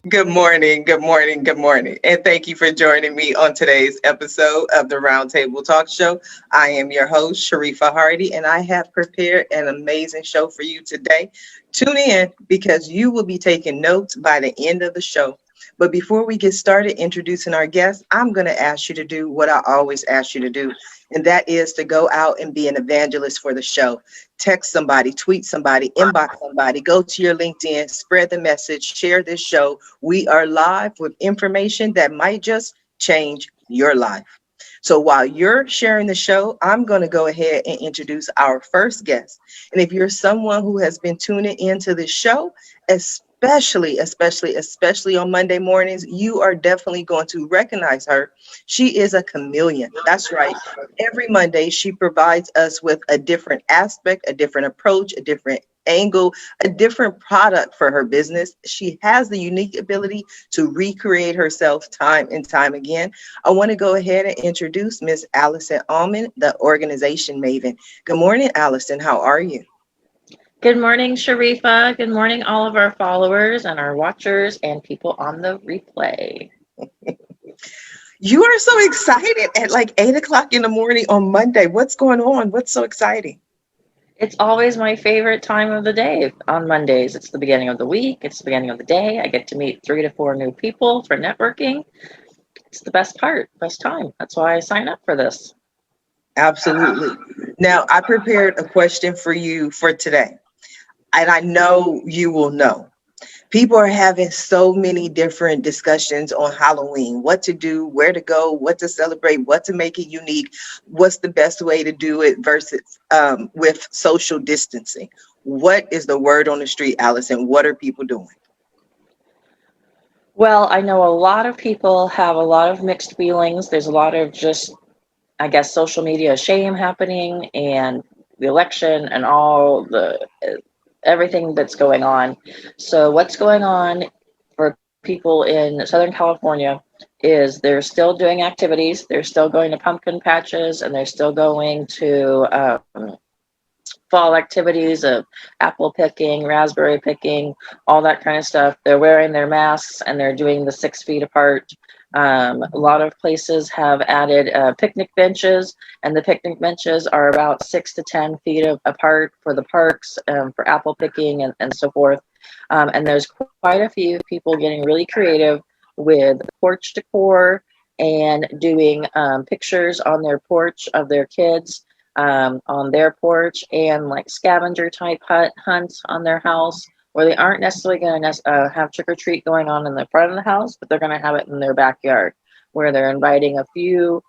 Good morning, good morning, good morning. And thank you for joining me on today's episode of the Roundtable Talk Show. I am your host, Sharifa Hardy, and I have prepared an amazing show for you today. Tune in because you will be taking notes by the end of the show. But before we get started introducing our guests, I'm going to ask you to do what I always ask you to do, and that is to go out and be an evangelist for the show. Text somebody, tweet somebody, inbox somebody, go to your LinkedIn, spread the message, share this show. We are live with information that might just change your life. So while you're sharing the show, I'm going to go ahead and introduce our first guest. And if you're someone who has been tuning into this show, especially on Monday mornings, you are definitely going to recognize her. She is a chameleon. That's right. Every Monday, she provides us with a different aspect, a different approach, a different angle, a different product for her business. She has the unique ability to recreate herself time and time again. I want to go ahead and introduce Miss Allison Allman, the organization maven. Good morning, Allison. How are you? Good morning, Sharifa. Good morning, all of our followers and our watchers and people on the replay. You are so excited at like 8 o'clock in the morning on Monday. What's going on? What's so exciting? It's always my favorite time of the day on Mondays. It's the beginning of the week, it's the beginning of the day. I get to meet 3 to 4 new people for networking. It's the best part, best time. That's why I sign up for this. Absolutely. Now, I prepared a question for you for today, and I know you will know. People are having so many different discussions on Halloween, what to do, where to go, what to celebrate, what to make it unique, what's the best way to do it versus with social distancing. What is the word on the street, Allison? What are people doing? Well, I know a lot of people have a lot of mixed feelings. There's a lot of just, I guess, social media shame happening and the election and all the everything that's going on. So, what's going on for people in Southern California is they're still doing activities. They're still going to pumpkin patches and they're still going to fall activities of apple picking, raspberry picking, all that kind of stuff. They're wearing their masks and they're doing the 6 feet apart. A lot of places have added picnic benches, and the picnic benches are about 6 to 10 feet apart for the parks, for apple picking and so forth. And there's quite a few people getting really creative with porch decor and doing pictures on their porch of their kids on their porch, and like scavenger type hunts on their house, where they aren't necessarily going to have trick or treat going on in the front of the house, but they're going to have it in their backyard, where they're inviting a few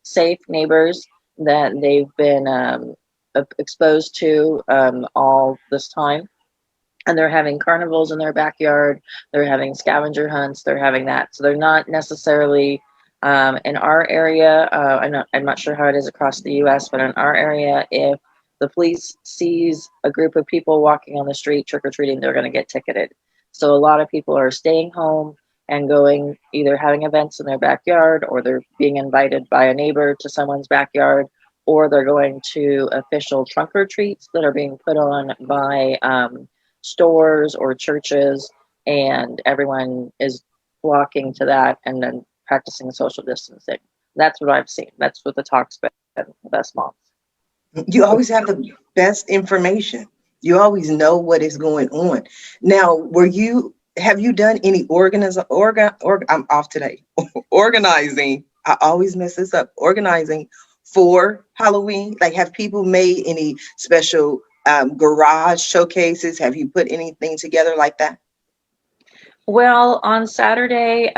safe neighbors that they've been exposed to all this time. And they're having carnivals in their backyard. They're having scavenger hunts. They're having that. So they're not necessarily in our area. I'm not sure how it is across the U.S., but in our area, if the police sees a group of people walking on the street trick or treating, they're going to get ticketed. So a lot of people are staying home and going, either having events in their backyard, or they're being invited by a neighbor to someone's backyard, or they're going to official trunk or treats that are being put on by stores or churches, and everyone is flocking to that and then practicing social distancing. That's what I've seen. That's what the talk's been the best months. You always have the best information. You always know what is going on. Now, have you done any I'm off today. Organizing. I always mess this up. Organizing for Halloween. Like, have people made any special garage showcases? Have you put anything together like that? Well, on Saturday,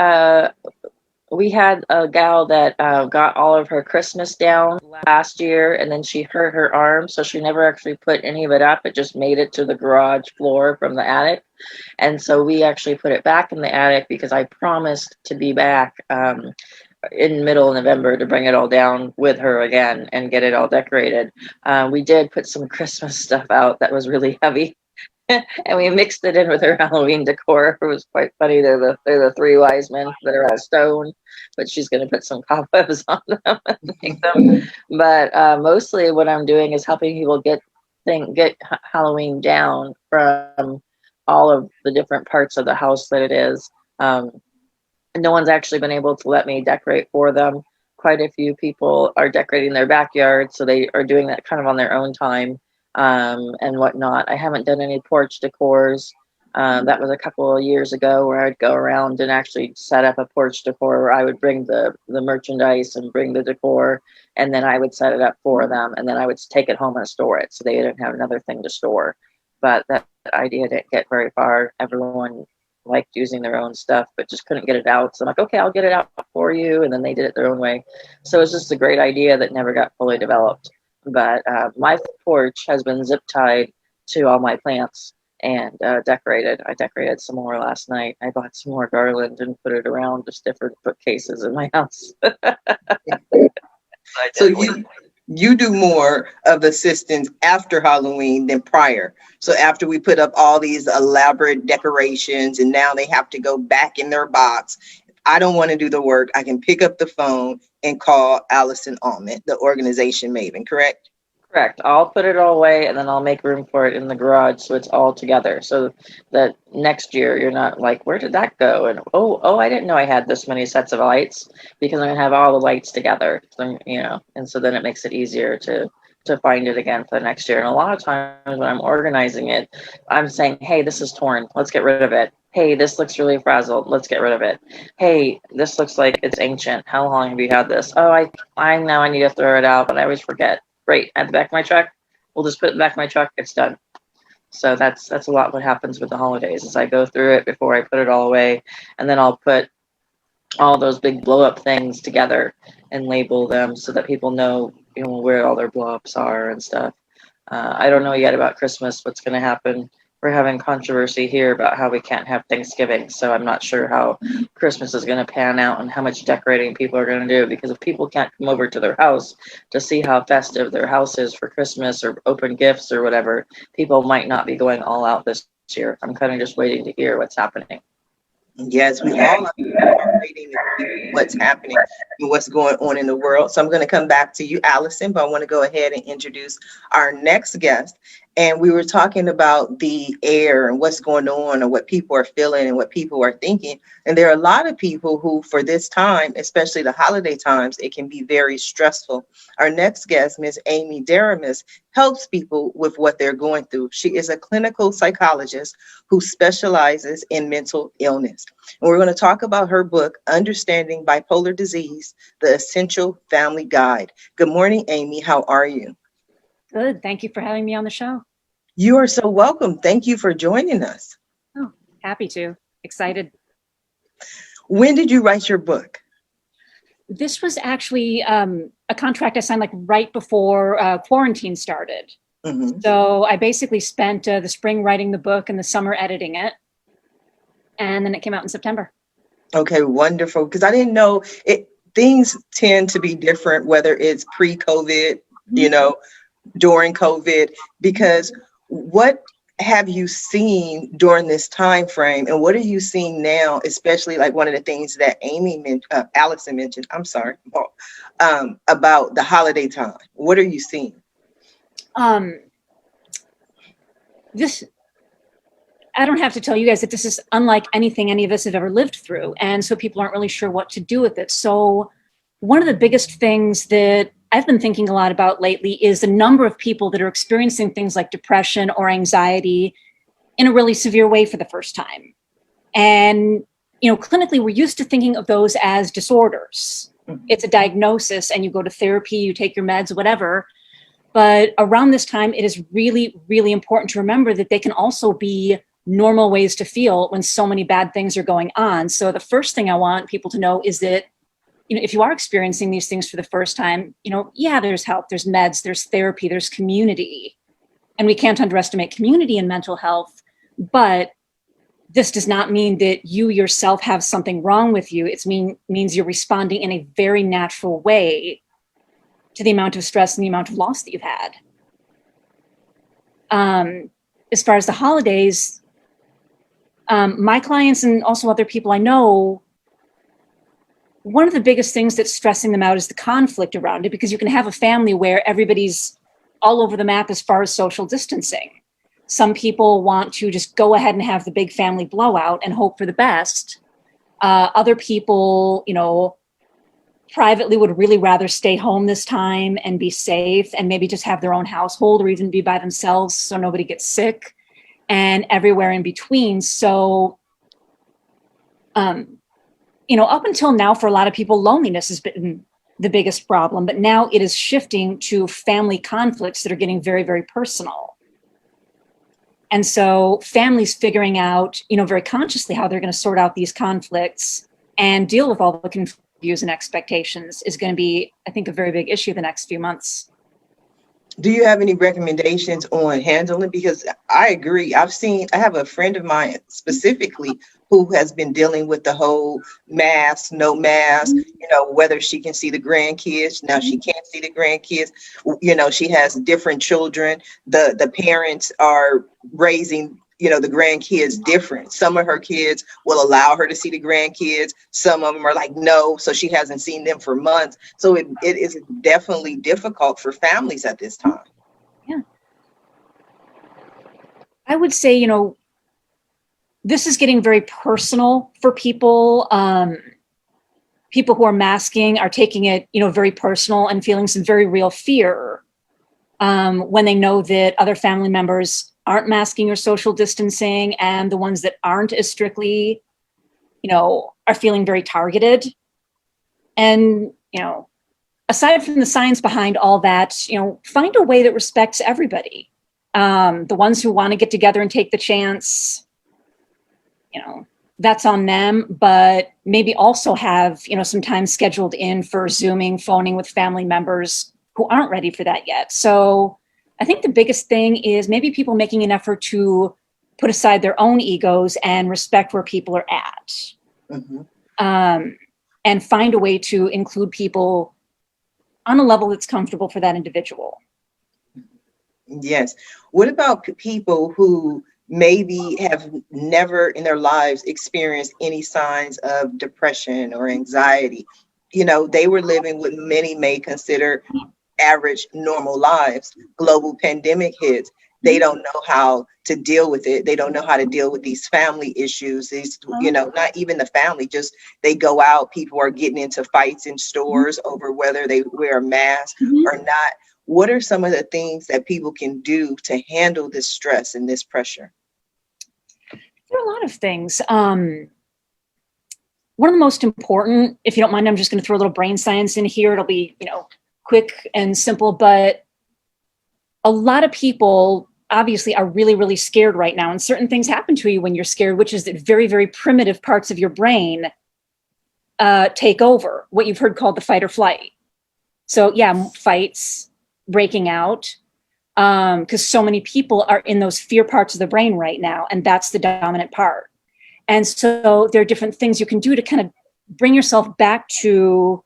we had a gal that got all of her Christmas down last year, and then she hurt her arm, so she never actually put any of it up. It just made it to the garage floor from the attic. And so we actually put it back in the attic because I promised to be back in middle of November to bring it all down with her again and get it all decorated. We did put some Christmas stuff out that was really heavy. And we mixed it in with her Halloween decor. It was quite funny. They're the three wise men that are all stone, but she's going to put some cobwebs on them and make them. But mostly, what I'm doing is helping people get Halloween down from all of the different parts of the house that it is. Um, no one's actually been able to let me decorate for them. Quite a few people are decorating their backyard, so they are doing that kind of on their own time, and whatnot. I haven't done any porch decors. That was a couple of years ago where I'd go around and actually set up a porch decor where I would bring the merchandise and bring the decor, and then I would set it up for them, and then I would take it home and store it so they didn't have another thing to store. But that idea didn't get very far. Everyone liked using their own stuff, but just couldn't get it out. So I'm like, okay, I'll get it out for you. And then they did it their own way. So it's just a great idea that never got fully developed. But my porch has been zip tied to all my plants and decorated. I decorated some more last night. I bought some more garland and put it around just different bookcases in my house. So you do more of assistance after Halloween than prior. So after we put up all these elaborate decorations and now they have to go back in their box, I don't want to do the work. I can pick up the phone and call Allison Almond, the organization maven, correct? Correct. I'll put it all away and then I'll make room for it in the garage so it's all together. So that next year you're not like, where did that go? And oh, I didn't know I had this many sets of lights, because I'm gonna have all the lights together. So, and so then it makes it easier to find it again for the next year. And a lot of times when I'm organizing it, I'm saying, hey, this is torn. Let's get rid of it. Hey, this looks really frazzled. Let's get rid of it. Hey, this looks like it's ancient. How long have you had this? Oh, I know I need to throw it out, but I always forget. Great, at the back of my truck. We'll just put it in the back of my truck. It's done. So that's a lot what happens with the holidays is I go through it before I put it all away, and then I'll put all those big blow up things together and label them so that people know, where all their blow ups are and stuff. I don't know yet about Christmas, what's going to happen. We're having controversy here about how we can't have Thanksgiving, so I'm not sure how Christmas is going to pan out and how much decorating people are going to do, because if people can't come over to their house to see how festive their house is for Christmas or open gifts or whatever, people might not be going all out this year. I'm kind of just waiting to hear what's happening. Yes, we all are waiting to see what's happening and what's going on in the world. So I'm going to come back to you, Allison, but I want to go ahead and introduce our next guest. And we were talking about the air and what's going on and what people are feeling and what people are thinking. And there are a lot of people who, for this time, especially the holiday times, it can be very stressful. Our next guest, Ms. Amy Daramis, helps people with what they're going through. She is a clinical psychologist who specializes in mental illness. And we're going to talk about her book, Understanding Bipolar Disease, The Essential Family Guide. Good morning, Amy. How are you? Good. Thank you for having me on the show. You are so welcome. Thank you for joining us. Oh, happy to. Excited. When did you write your book? This was actually a contract I signed like right before quarantine started. Mm-hmm. So I basically spent the spring writing the book and the summer editing it. And then it came out in September. Okay, wonderful. Because I didn't know it. Things tend to be different, whether it's pre-COVID, during COVID, because what have you seen during this time frame, and what are you seeing now, especially like one of the things that Allison mentioned, about the holiday time? What are you seeing? This, I don't have to tell you guys that this is unlike anything any of us have ever lived through. And so people aren't really sure what to do with it. So one of the biggest things that I've been thinking a lot about lately is the number of people that are experiencing things like depression or anxiety in a really severe way for the first time. And, clinically, we're used to thinking of those as disorders. Mm-hmm. It's a diagnosis and you go to therapy, you take your meds, whatever. But around this time, it is really, really important to remember that they can also be normal ways to feel when so many bad things are going on. So the first thing I want people to know is that if you are experiencing these things for the first time, there's help, there's meds, there's therapy, there's community. And we can't underestimate community in mental health, but this does not mean that you yourself have something wrong with you. It means you're responding in a very natural way to the amount of stress and the amount of loss that you've had. As far as the holidays, my clients and also other people I know, one of the biggest things that's stressing them out is the conflict around it, because you can have a family where everybody's all over the map as far as social distancing. Some people want to just go ahead and have the big family blowout and hope for the best. Other people, privately would really rather stay home this time and be safe and maybe just have their own household or even be by themselves so nobody gets sick, and everywhere in between. So, up until now, for a lot of people, loneliness has been the biggest problem, but now it is shifting to family conflicts that are getting very, very personal. And so families figuring out, very consciously how they're going to sort out these conflicts and deal with all the confusion expectations is going to be, I think, a very big issue the next few months. Do you have any recommendations on handling? Because I agree. I have a friend of mine specifically who has been dealing with the whole mask, no mask, whether she can see the grandkids. Now she can't see the grandkids. She has different children. The parents are raising, the grandkids different. Some of her kids will allow her to see the grandkids. Some of them are like, no. So she hasn't seen them for months. So it is definitely difficult for families at this time. Yeah. I would say, this is getting very personal for people. People who are masking are taking it, very personal and feeling some very real fear when they know that other family members aren't masking or social distancing, and the ones that aren't as strictly, are feeling very targeted. And, aside from the science behind all that, find a way that respects everybody. The ones who want to get together and take the chance, that's on them, but maybe also have, some time scheduled in for Zooming, phoning with family members who aren't ready for that yet. So I think the biggest thing is maybe people making an effort to put aside their own egos and respect where people are at. Mm-hmm. And find a way to include people on a level that's comfortable for that individual. Yes. What about people who maybe have never in their lives experienced any signs of depression or anxiety? They were living what many may consider average, normal lives. Global pandemic hits. They don't know how to deal with it. They don't know how to deal with these family issues. These, not even the family, just they go out. People are getting into fights in stores over whether they wear a mask or not. What are some of the things that people can do to handle this stress and this pressure? There are a lot of things. One of the most important, if you don't mind, I'm just going to throw a little brain science in here. It'll be, quick and simple, but a lot of people obviously are really, really scared right now. And certain things happen to you when you're scared, which is that very, very primitive parts of your brain take over, what you've heard called the fight or flight. So yeah, fights, breaking out, because so many people are in those fear parts of the brain right now, and that's the dominant part. And so there are different things you can do to kind of bring yourself back to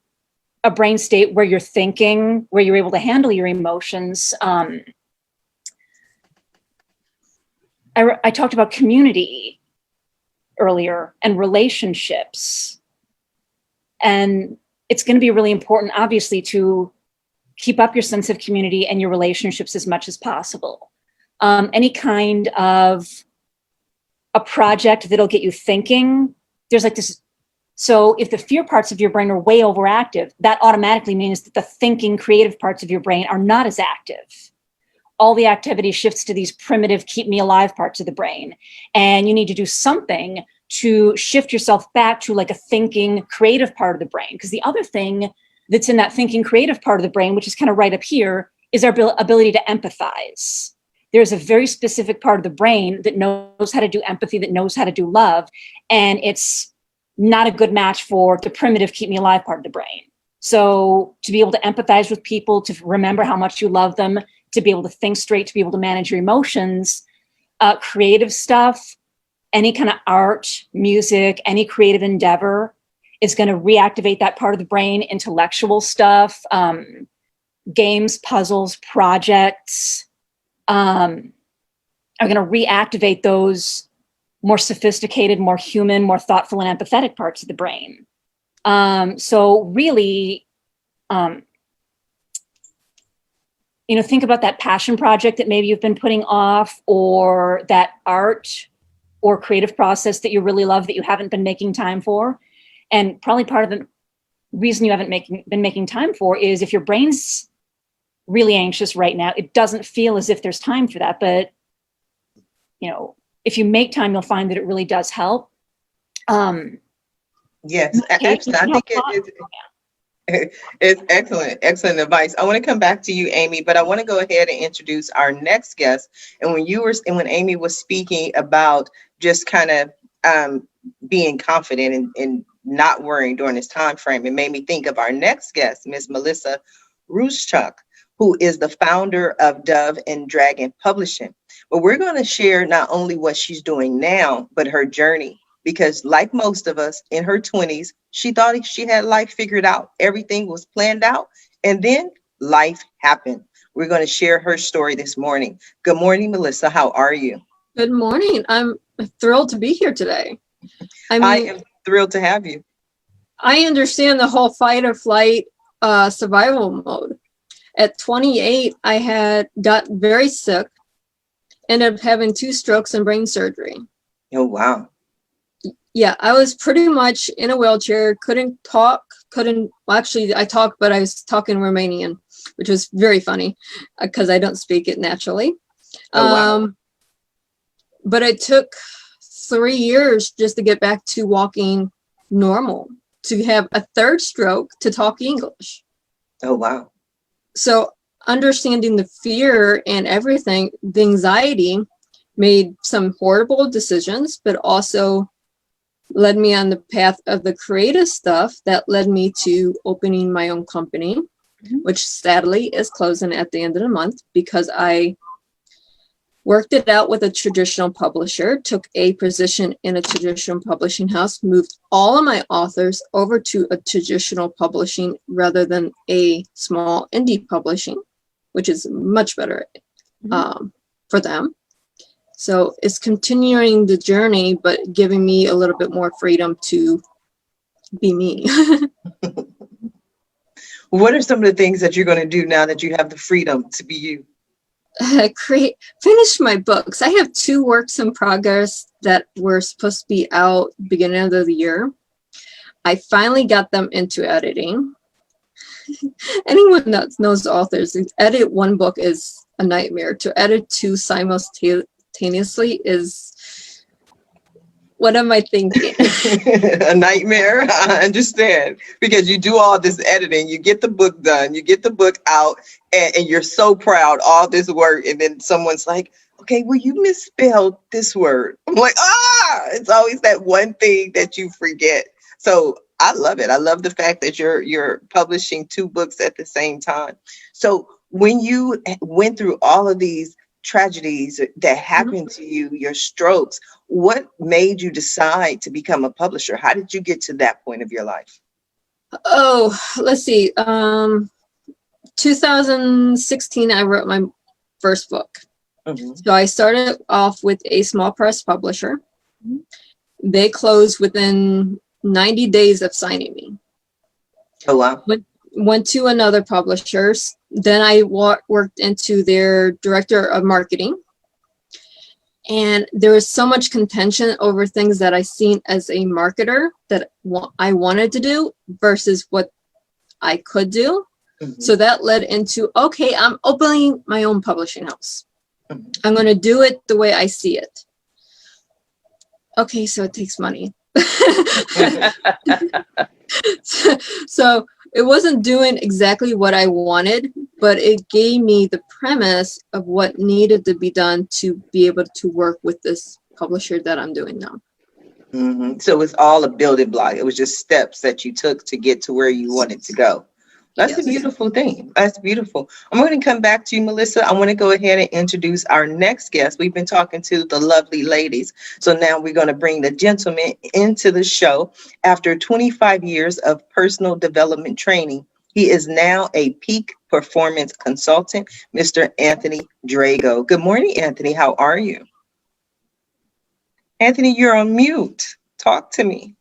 a brain state where you're thinking, where you're able to handle your emotions. I talked about community earlier and relationships. And it's going to be really important, obviously, to keep up your sense of community and your relationships as much as possible. Any kind of a project that'll get you thinking. There's like this. So if the fear parts of your brain are way overactive, that automatically means that the thinking, creative parts of your brain are not as active. All the activity shifts to these primitive, keep me alive parts of the brain. And you need to do something to shift yourself back to like a thinking, creative part of the brain. Because the other thing that's in that thinking, creative part of the brain, which is kind of right up here, is our ability to empathize. There's a very specific part of the brain that knows how to do empathy, that knows how to do love. And it's not a good match for the primitive keep me alive part of the brain. So to be able to empathize with people, to remember how much you love them, to be able to think straight, to be able to manage your emotions, creative stuff, any kind of art, music, any creative endeavor is going to reactivate that part of the brain. Intellectual stuff, games, puzzles, projects are going to reactivate those more sophisticated, more human, more thoughtful and empathetic parts of the brain. So really, think about that passion project that maybe you've been putting off, or that art or creative process that you really love that you haven't been making time for. And probably part of the reason you haven't been making time for is if your brain's really anxious right now, it doesn't feel as if there's time for that. But, if you make time, you'll find that it really does help. Yes, actually, I think it's excellent advice. I want to come back to you, Amy, but I want to go ahead and introduce our next guest. And when Amy was speaking about just kind of being confident and not worrying during this time frame, it made me think of our next guest, Miss Melisa Ruscsak, who is the founder of Dove and Dragon Publishing. But we're going to share not only what she's doing now, but her journey. Because like most of us in her 20s, she thought she had life figured out. Everything was planned out. And then life happened. We're going to share her story this morning. Good morning, Melisa. How are you? Good morning. I'm thrilled to be here today. I am thrilled to have you. I understand the whole fight or flight survival mode. At 28, I got very sick, ended up having 2 strokes and brain surgery. Oh, wow. Yeah, I was pretty much in a wheelchair, couldn't talk, actually I talked, but I was talking Romanian, which was very funny because I don't speak it naturally. Oh, wow. But it took 3 years just to get back to walking normal, to have a 3rd stroke to talk English. Oh, wow. So understanding the fear and everything, the anxiety made some horrible decisions, but also led me on the path of the creative stuff that led me to opening my own company, which sadly is closing at the end of the month because I worked it out with a traditional publisher, took a position in a traditional publishing house, moved all of my authors over to a traditional publishing rather than a small indie publishing, which is much better for them. So it's continuing the journey, but giving me a little bit more freedom to be me. What are some of the things that you're going to do now that you have the freedom to be you? Finish my books. I have 2 works in progress that were supposed to be out beginning of the year. I finally got them into editing. Anyone that knows authors, edit 1 book is a nightmare. To edit 2 simultaneously is, what am I thinking? A nightmare. I understand, because you do all this editing, you get the book done, you get the book out, and you're so proud, all this work, and then someone's like, okay, well, you misspelled this word. I'm like, it's always that one thing that you forget. So I love it. I love the fact that you're publishing 2 books at the same time. So when you went through all of these tragedies that happened to you, your strokes, what made you decide to become a publisher? How did you get to that point of your life? Oh, let's see. 2016, I wrote my first book. So I started off with a small press publisher. They closed within 90 days of signing me. Oh, wow. Went to another publisher. Then I worked into their director of marketing. And there was so much contention over things that I seen as a marketer that I wanted to do versus what I could do. So that led into, okay, I'm opening my own publishing house. I'm going to do it the way I see it. Okay, so it takes money. So it wasn't doing exactly what I wanted, but it gave me the premise of what needed to be done to be able to work with this publisher that I'm doing now. So it's all a building block. It was just steps that you took to get to where you wanted to go. That's a beautiful thing. That's beautiful. I'm going to come back to you, Melisa. I want to go ahead and introduce our next guest. We've been talking to the lovely ladies. So now we're going to bring the gentleman into the show. After 25 years of personal development training, he is now a peak performance consultant, Mr. Anthony Drago. Good morning, Anthony. How are you? Anthony, you're on mute. Talk to me.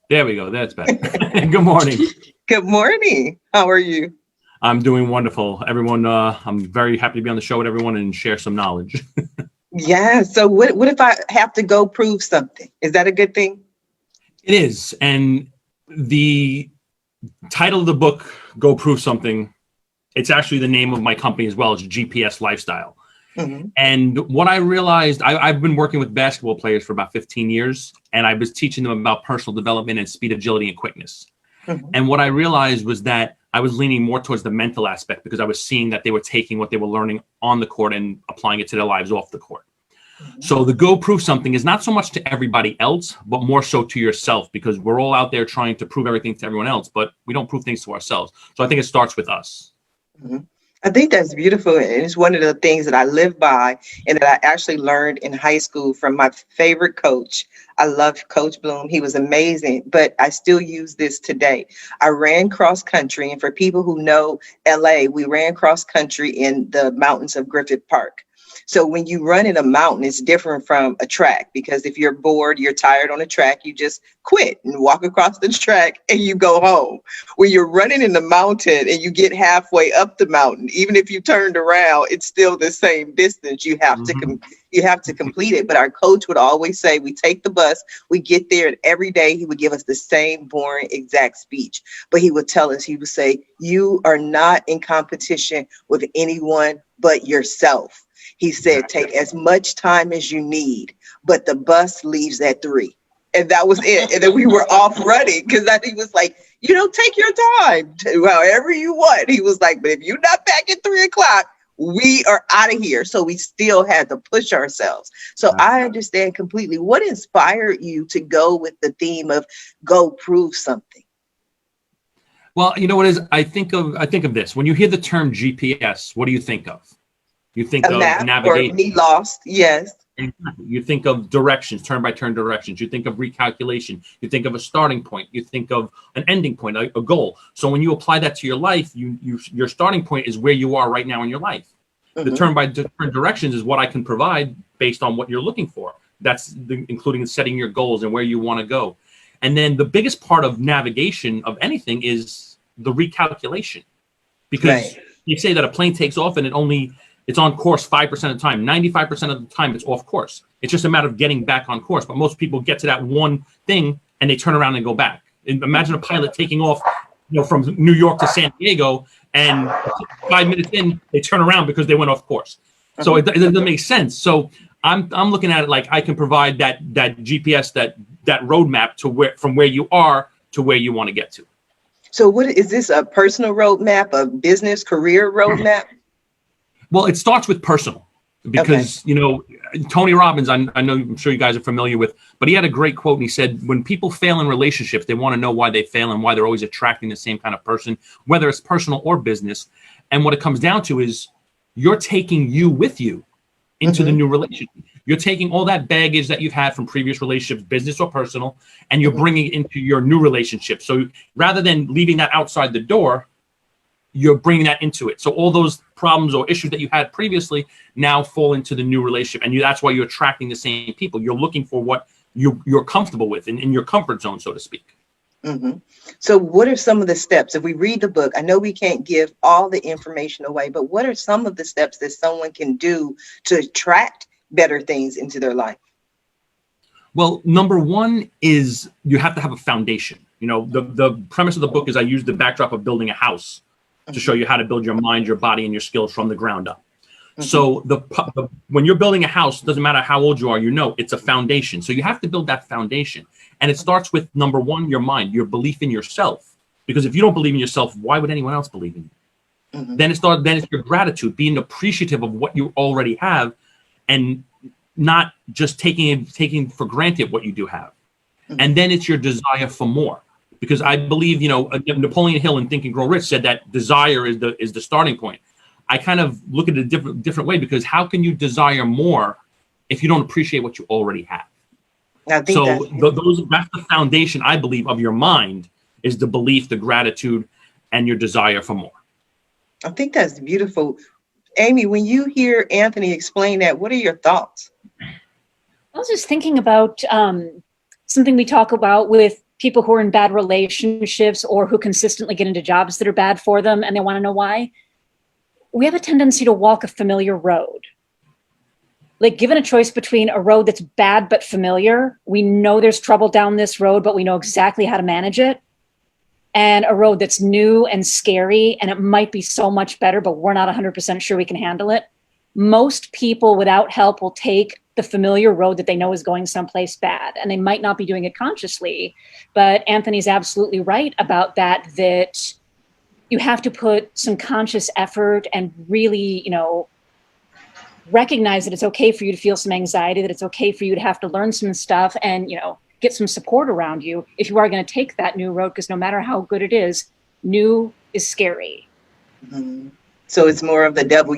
There we go. That's better. Good morning. Good morning. How are you? I'm doing wonderful. Everyone, I'm very happy to be on the show with everyone and share some knowledge. Yeah. So what if I have to go prove something? Is that a good thing? It is. And the title of the book, Go Prove Something, it's actually the name of my company as well. It's GPS Lifestyle. Mm-hmm. And what I realized, I've been working with basketball players for about 15 years, and I was teaching them about personal development and speed, agility, and quickness. Mm-hmm. And what I realized was that I was leaning more towards the mental aspect because I was seeing that they were taking what they were learning on the court and applying it to their lives off the court. Mm-hmm. So the Go Prove Something is not so much to everybody else, but more so to yourself, because we're all out there trying to prove everything to everyone else, but we don't prove things to ourselves. So I think it starts with us. Mm-hmm. I think that's beautiful. And it's one of the things that I live by and that I actually learned in high school from my favorite coach. I love Coach Bloom. He was amazing, but I still use this today. I ran cross country. And for people who know LA, we ran cross country in the mountains of Griffith Park. So when you run in a mountain, it's different from a track, because if you're bored, you're tired on a track, you just quit and walk across the track and you go home. When you're running in the mountain and you get halfway up the mountain, even if you turned around, it's still the same distance. You have to complete it. But our coach would always say, we take the bus, we get there, and every day he would give us the same boring exact speech. But he would tell us, he would say, you are not in competition with anyone but yourself. He said, take as much time as you need, but the bus leaves at 3. And that was it. And then we were off running, because he was like, take your time, however you want. He was like, but if you're not back at 3 o'clock, we are out of here. So we still had to push ourselves. So I understand completely. What inspired you to go with the theme of Go Prove Something? Well, you know what is, I think of this. When you hear the term GPS, what do you think of? You think of navigation. Or me lost, yes. You think of directions, turn-by-turn directions. You think of recalculation. You think of a starting point. You think of an ending point, a goal. So when you apply that to your life, your starting point is where you are right now in your life. Mm-hmm. The turn-by-turn directions is what I can provide based on what you're looking for. That's including setting your goals and where you want to go. And then the biggest part of navigation of anything is the recalculation. Because you say that a plane takes off and it's on course 5% of the time. 95% of the time, it's off course. It's just a matter of getting back on course. But most people get to that one thing and they turn around and go back. And imagine a pilot taking off, from New York to San Diego, and 5 minutes in, they turn around because they went off course. So it doesn't make sense. So I'm looking at it like I can provide that GPS, that roadmap to from where you are to where you want to get to. So what is this, a personal roadmap, a business career roadmap? Well, it starts with personal, because, Tony Robbins, I know, I'm sure you guys are familiar with, but he had a great quote, and he said, when people fail in relationships, they want to know why they fail and why they're always attracting the same kind of person, whether it's personal or business. And what it comes down to is you're taking you with you into the new relationship. You're taking all that baggage that you've had from previous relationships, business or personal, and you're bringing it into your new relationship. So rather than leaving that outside the door, you're bringing that into it. So all those problems or issues that you had previously now fall into the new relationship. And that's why you're attracting the same people. You're looking for what you're comfortable with in your comfort zone, so to speak. Mm-hmm. So what are some of the steps? If we read the book, I know we can't give all the information away, but what are some of the steps that someone can do to attract better things into their life? Well, number one is you have to have a foundation. The premise of the book is I use the backdrop of building a house to show you how to build your mind, your body, and your skills from the ground up. Mm-hmm. So when you're building a house, it doesn't matter how old you are, it's a foundation. So you have to build that foundation. And it starts with, number one, your mind, your belief in yourself. Because if you don't believe in yourself, why would anyone else believe in you? Mm-hmm. Then it's your gratitude, being appreciative of what you already have and not just taking for granted what you do have. Mm-hmm. And then it's your desire for more. Because I believe, Napoleon Hill in Think and Grow Rich said that desire is the starting point. I kind of look at it a different way, because how can you desire more if you don't appreciate what you already have? That's the foundation, I believe, of your mind, is the belief, the gratitude, and your desire for more. I think that's beautiful. Amy, when you hear Anthony explain that, what are your thoughts? I was just thinking about something we talk about with people who are in bad relationships or who consistently get into jobs that are bad for them and they want to know why. We have a tendency to walk a familiar road. like given a choice between a road that's bad but familiar, we know there's trouble down this road, but we know exactly how to manage it, and a road that's new and scary and it might be so much better, but we're not 100% sure we can handle it. Most people without help will take the familiar road that they know is going someplace bad, and they might not be doing it consciously. But Anthony's absolutely right about that, that you have to put some conscious effort and really, recognize that it's okay for you to feel some anxiety, that it's okay for you to have to learn some stuff, and, get some support around you if you are going to take that new road, because no matter how good it is, new is scary. Mhm. So it's more of the devil,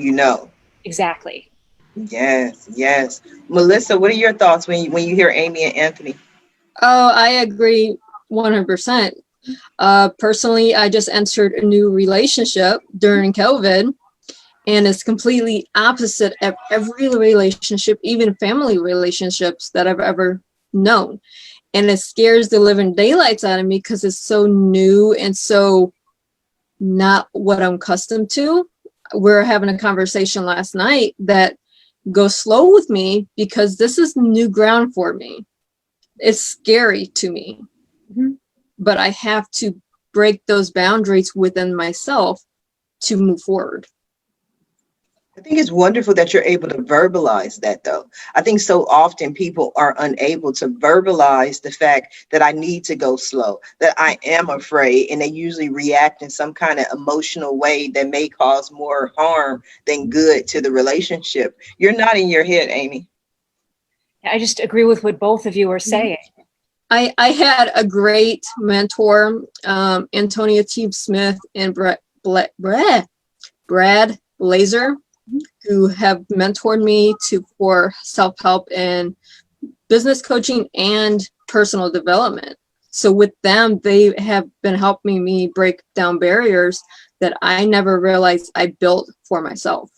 Exactly. Yes, yes. Melissa, what are your thoughts when you hear Amy and Anthony? Oh, I agree 100%. Personally, I just entered a new relationship during COVID, and it's completely opposite of every relationship, even family relationships that I've ever known. And it scares the living daylights out of me because it's so new and so not what I'm accustomed to. We're having a conversation last night that go slow with me because this is new ground for me. It's scary to me, but I have to break those boundaries within myself to move forward. I think it's wonderful that you're able to verbalize that, though. I think so often people are unable to verbalize the fact that I need to go slow, that I am afraid, and they usually react in some kind of emotional way that may cause more harm than good to the relationship. You're nodding your head, Amy. I just agree with what both of you are saying. I had a great mentor, Antonia T. Smith and Brad Blazer, who have mentored me for self-help and business coaching and personal development. So with them, they have been helping me break down barriers that I never realized I built for myself.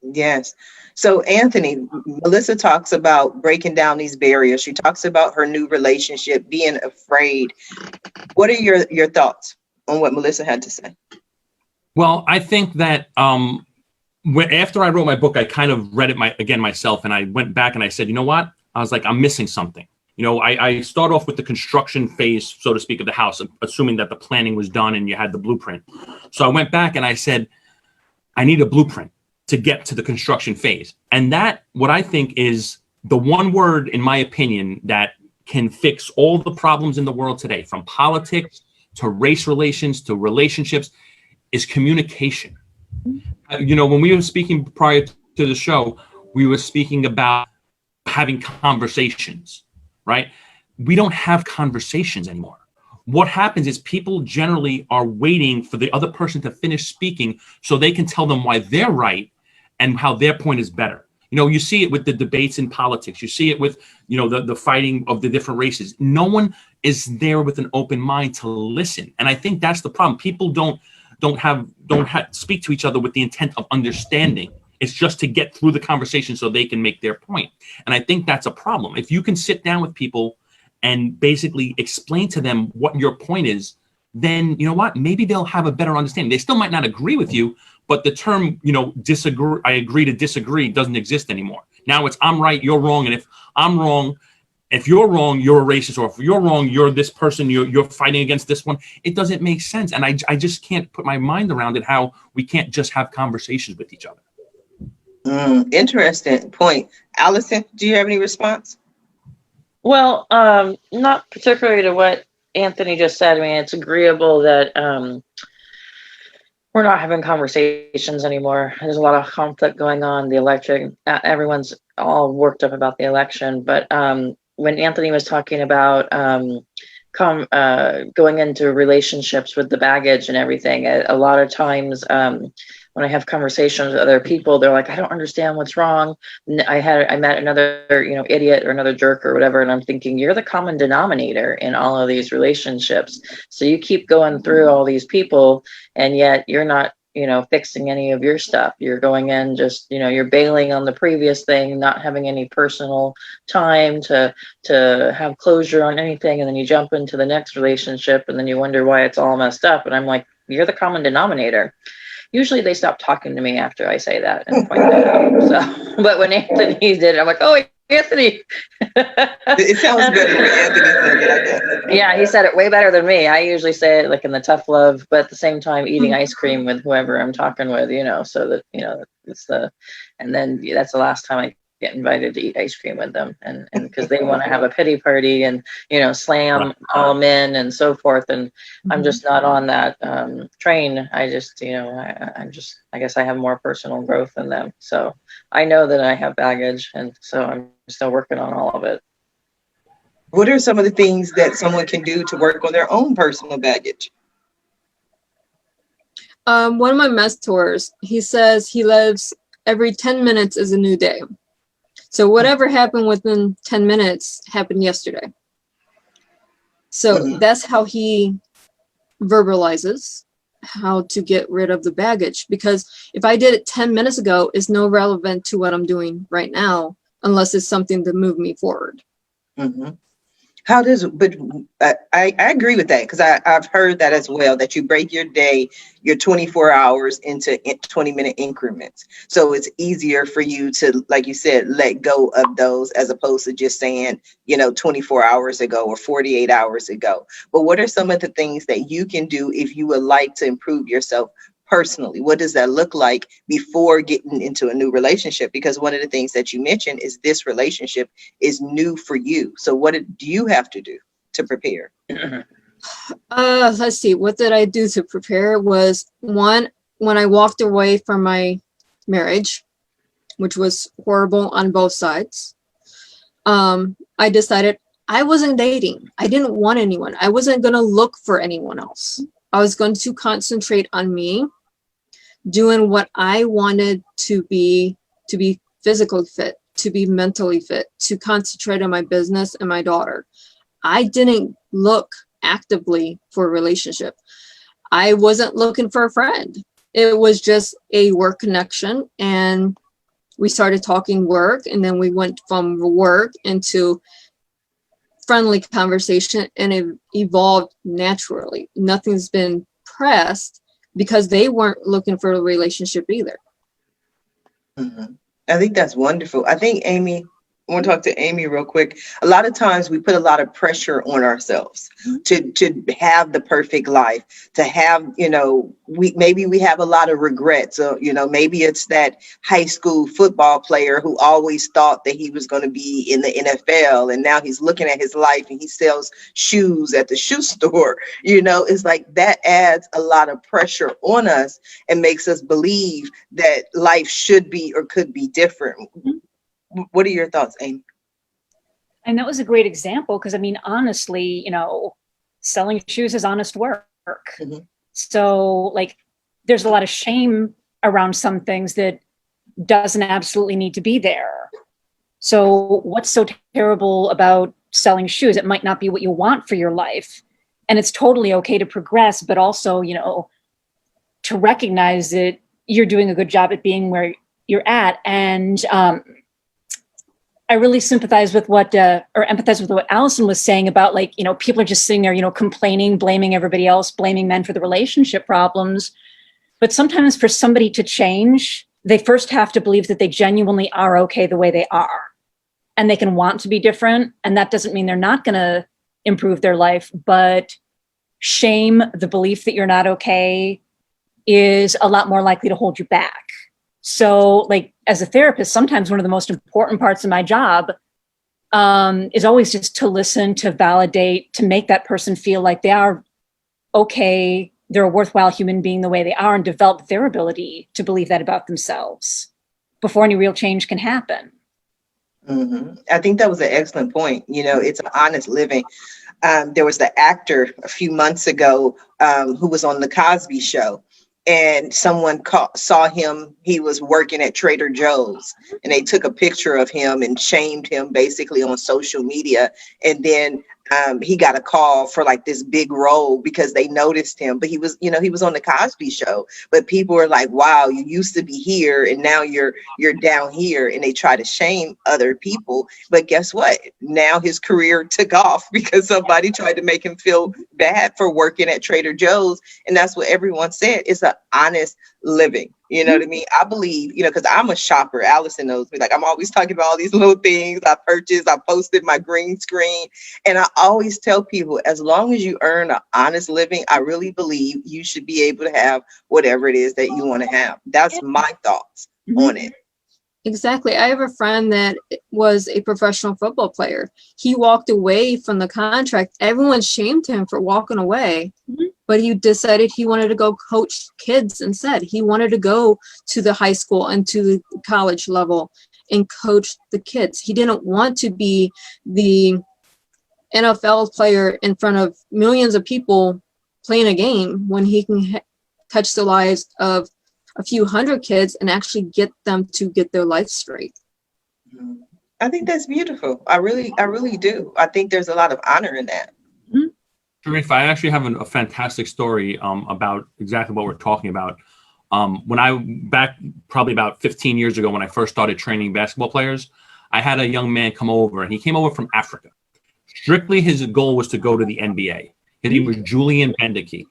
Yes. So Anthony, Melissa talks about breaking down these barriers. She talks about her new relationship, being afraid. What are your thoughts on what Melissa had to say? Well, I think that after I wrote my book, I kind of read it again myself, and I went back and I said, you know what? I was like, I'm missing something. I start off with the construction phase, so to speak, of the house, assuming that the planning was done and you had the blueprint. So I went back and I said, I need a blueprint to get to the construction phase. And that, what I think is the one word, in my opinion, that can fix all the problems in the world today, from politics to race relations to relationships, is communication. When we were speaking prior to the show, we were speaking about having conversations, right? We don't have conversations anymore. What happens is people generally are waiting for the other person to finish speaking so they can tell them why they're right and how their point is better. You see it with the debates in politics. You see it with, the fighting of the different races. No one is there with an open mind to listen. And I think that's the problem. People don't speak to each other with the intent of understanding. It's just to get through the conversation so they can make their point. And I think that's a problem. If you can sit down with people and basically explain to them what your point is, then you know what? Maybe they'll have a better understanding. They still might not agree with you, but the term, disagree, I agree to disagree doesn't exist anymore. Now it's I'm right, you're wrong. And if I'm wrong, if you're wrong, you're a racist, or if you're wrong, you're this person, you're fighting against this one. It doesn't make sense. And I just can't put my mind around it, how we can't just have conversations with each other. Interesting point. Allison, do you have any response? Well, not particularly to what Anthony just said. I mean, it's agreeable that we're not having conversations anymore. There's a lot of conflict going on. The election, everyone's all worked up about the election. But when Anthony was talking about going into relationships with the baggage and everything, a lot of times when I have conversations with other people, they're like, I don't understand what's wrong. I met another, idiot or another jerk or whatever. And I'm thinking, you're the common denominator in all of these relationships. So you keep going through all these people, and yet you're not, fixing any of your stuff. You're going in just, you're bailing on the previous thing, not having any personal time to have closure on anything. And then you jump into the next relationship and then you wonder why it's all messed up. And I'm like, you're the common denominator. Usually they stop talking to me after I say that and point that out. So, but when Anthony did it, I'm like, oh, Anthony. It sounds better when Anthony said it, I guess. Yeah, he said it way better than me. I usually say it like in the tough love, but at the same time eating ice cream with whoever I'm talking with, so that, it's and then that's the last time I get invited to eat ice cream with them. And because they want to have a pity party and, slam all men and so forth. And I'm just not on that train. I just, I guess I have more personal growth than them. So I know that I have baggage. And so I'm still working on all of it. What are some of the things that someone can do to work on their own personal baggage? One of my mentors, he says he lives every 10 minutes is a new day. So whatever happened within 10 minutes happened yesterday. So that's how he verbalizes how to get rid of the baggage. Because if I did it 10 minutes ago, it's no relevant to what I'm doing right now, unless it's something to move me forward. Mm-hmm. But I agree with that, because I've heard that as well, that you break your day, your 24 hours into 20-minute increments. So it's easier for you to, like you said, let go of those as opposed to just saying, 24 hours ago or 48 hours ago. But what are some of the things that you can do if you would like to improve yourself personally? What does that look like before getting into a new relationship? Because one of the things that you mentioned is this relationship is new for you. So what do you have to do to prepare? Let's see. What did I do to prepare? Was one, when I walked away from my marriage, which was horrible on both sides, I decided I wasn't dating. I didn't want anyone. I wasn't going to look for anyone else. I was going to concentrate on me, doing what I wanted to be physically fit, to be mentally fit, to concentrate on my business and my daughter. I didn't look actively for a relationship. I wasn't looking for a friend. It was just a work connection, and we started talking work, and then we went from work into friendly conversation, and it evolved naturally. Nothing's been pressed because they weren't looking for a relationship either. Mm-hmm. I think that's wonderful. I think I want to talk to Amy real quick. A lot of times we put a lot of pressure on ourselves to have the perfect life, to have, we have a lot of regrets. So, maybe it's that high school football player who always thought that he was going to be in the NFL, and now he's looking at his life and he sells shoes at the shoe store. It's like that adds a lot of pressure on us and makes us believe that life should be or could be different. What are your thoughts, Amy? And that was a great example, because honestly, selling shoes is honest work. Mm-hmm. So there's a lot of shame around some things that doesn't absolutely need to be there. So what's so terrible about selling shoes? It might not be what you want for your life, and it's totally okay to progress, but also, to recognize that you're doing a good job at being where you're at. And, I really empathize with what Allison was saying about people are just sitting there, complaining, blaming everybody else, blaming men for the relationship problems. But sometimes for somebody to change, they first have to believe that they genuinely are okay the way they are, and they can want to be different. And that doesn't mean they're not going to improve their life, but shame, the belief that you're not okay, is a lot more likely to hold you back. So as a therapist, sometimes one of the most important parts of my job is always just to listen, to validate, to make that person feel like they are okay, they're a worthwhile human being the way they are, and develop their ability to believe that about themselves before any real change can happen. Mm-hmm. I think that was an excellent point. It's an honest living. There was the actor a few months ago who was on the Cosby Show. And someone saw him, he was working at Trader Joe's, and they took a picture of him and shamed him basically on social media. And then he got a call for like this big role because they noticed him, but he was, he was on the Cosby Show, but people were like, wow, you used to be here and now you're down here, and they try to shame other people. But guess what? Now his career took off because somebody tried to make him feel bad for working at Trader Joe's. And that's what everyone said. It's an honest living. You know what I mean? I believe, because I'm a shopper. Allison knows me. Like, I'm always talking about all these little things I purchased. I posted my green screen. And I always tell people, as long as you earn an honest living, I really believe you should be able to have whatever it is that you want to have. That's my thoughts on it. Exactly. I have a friend that was a professional football player. He walked away from the contract. Everyone shamed him for walking away, but he decided he wanted to go coach kids instead. He wanted to go to the high school and to the college level and coach the kids. He didn't want to be the NFL player in front of millions of people playing a game when he can touch the lives of a few hundred kids and actually get them to get their life straight. I think that's beautiful. I really do. I think there's a lot of honor in that. Sharif, I actually have a fantastic story about exactly what we're talking about. Probably about 15 years ago, when I first started training basketball players, I had a young man come over, and he came over from Africa. Strictly his goal was to go to the NBA. His name was Julian Bendeke.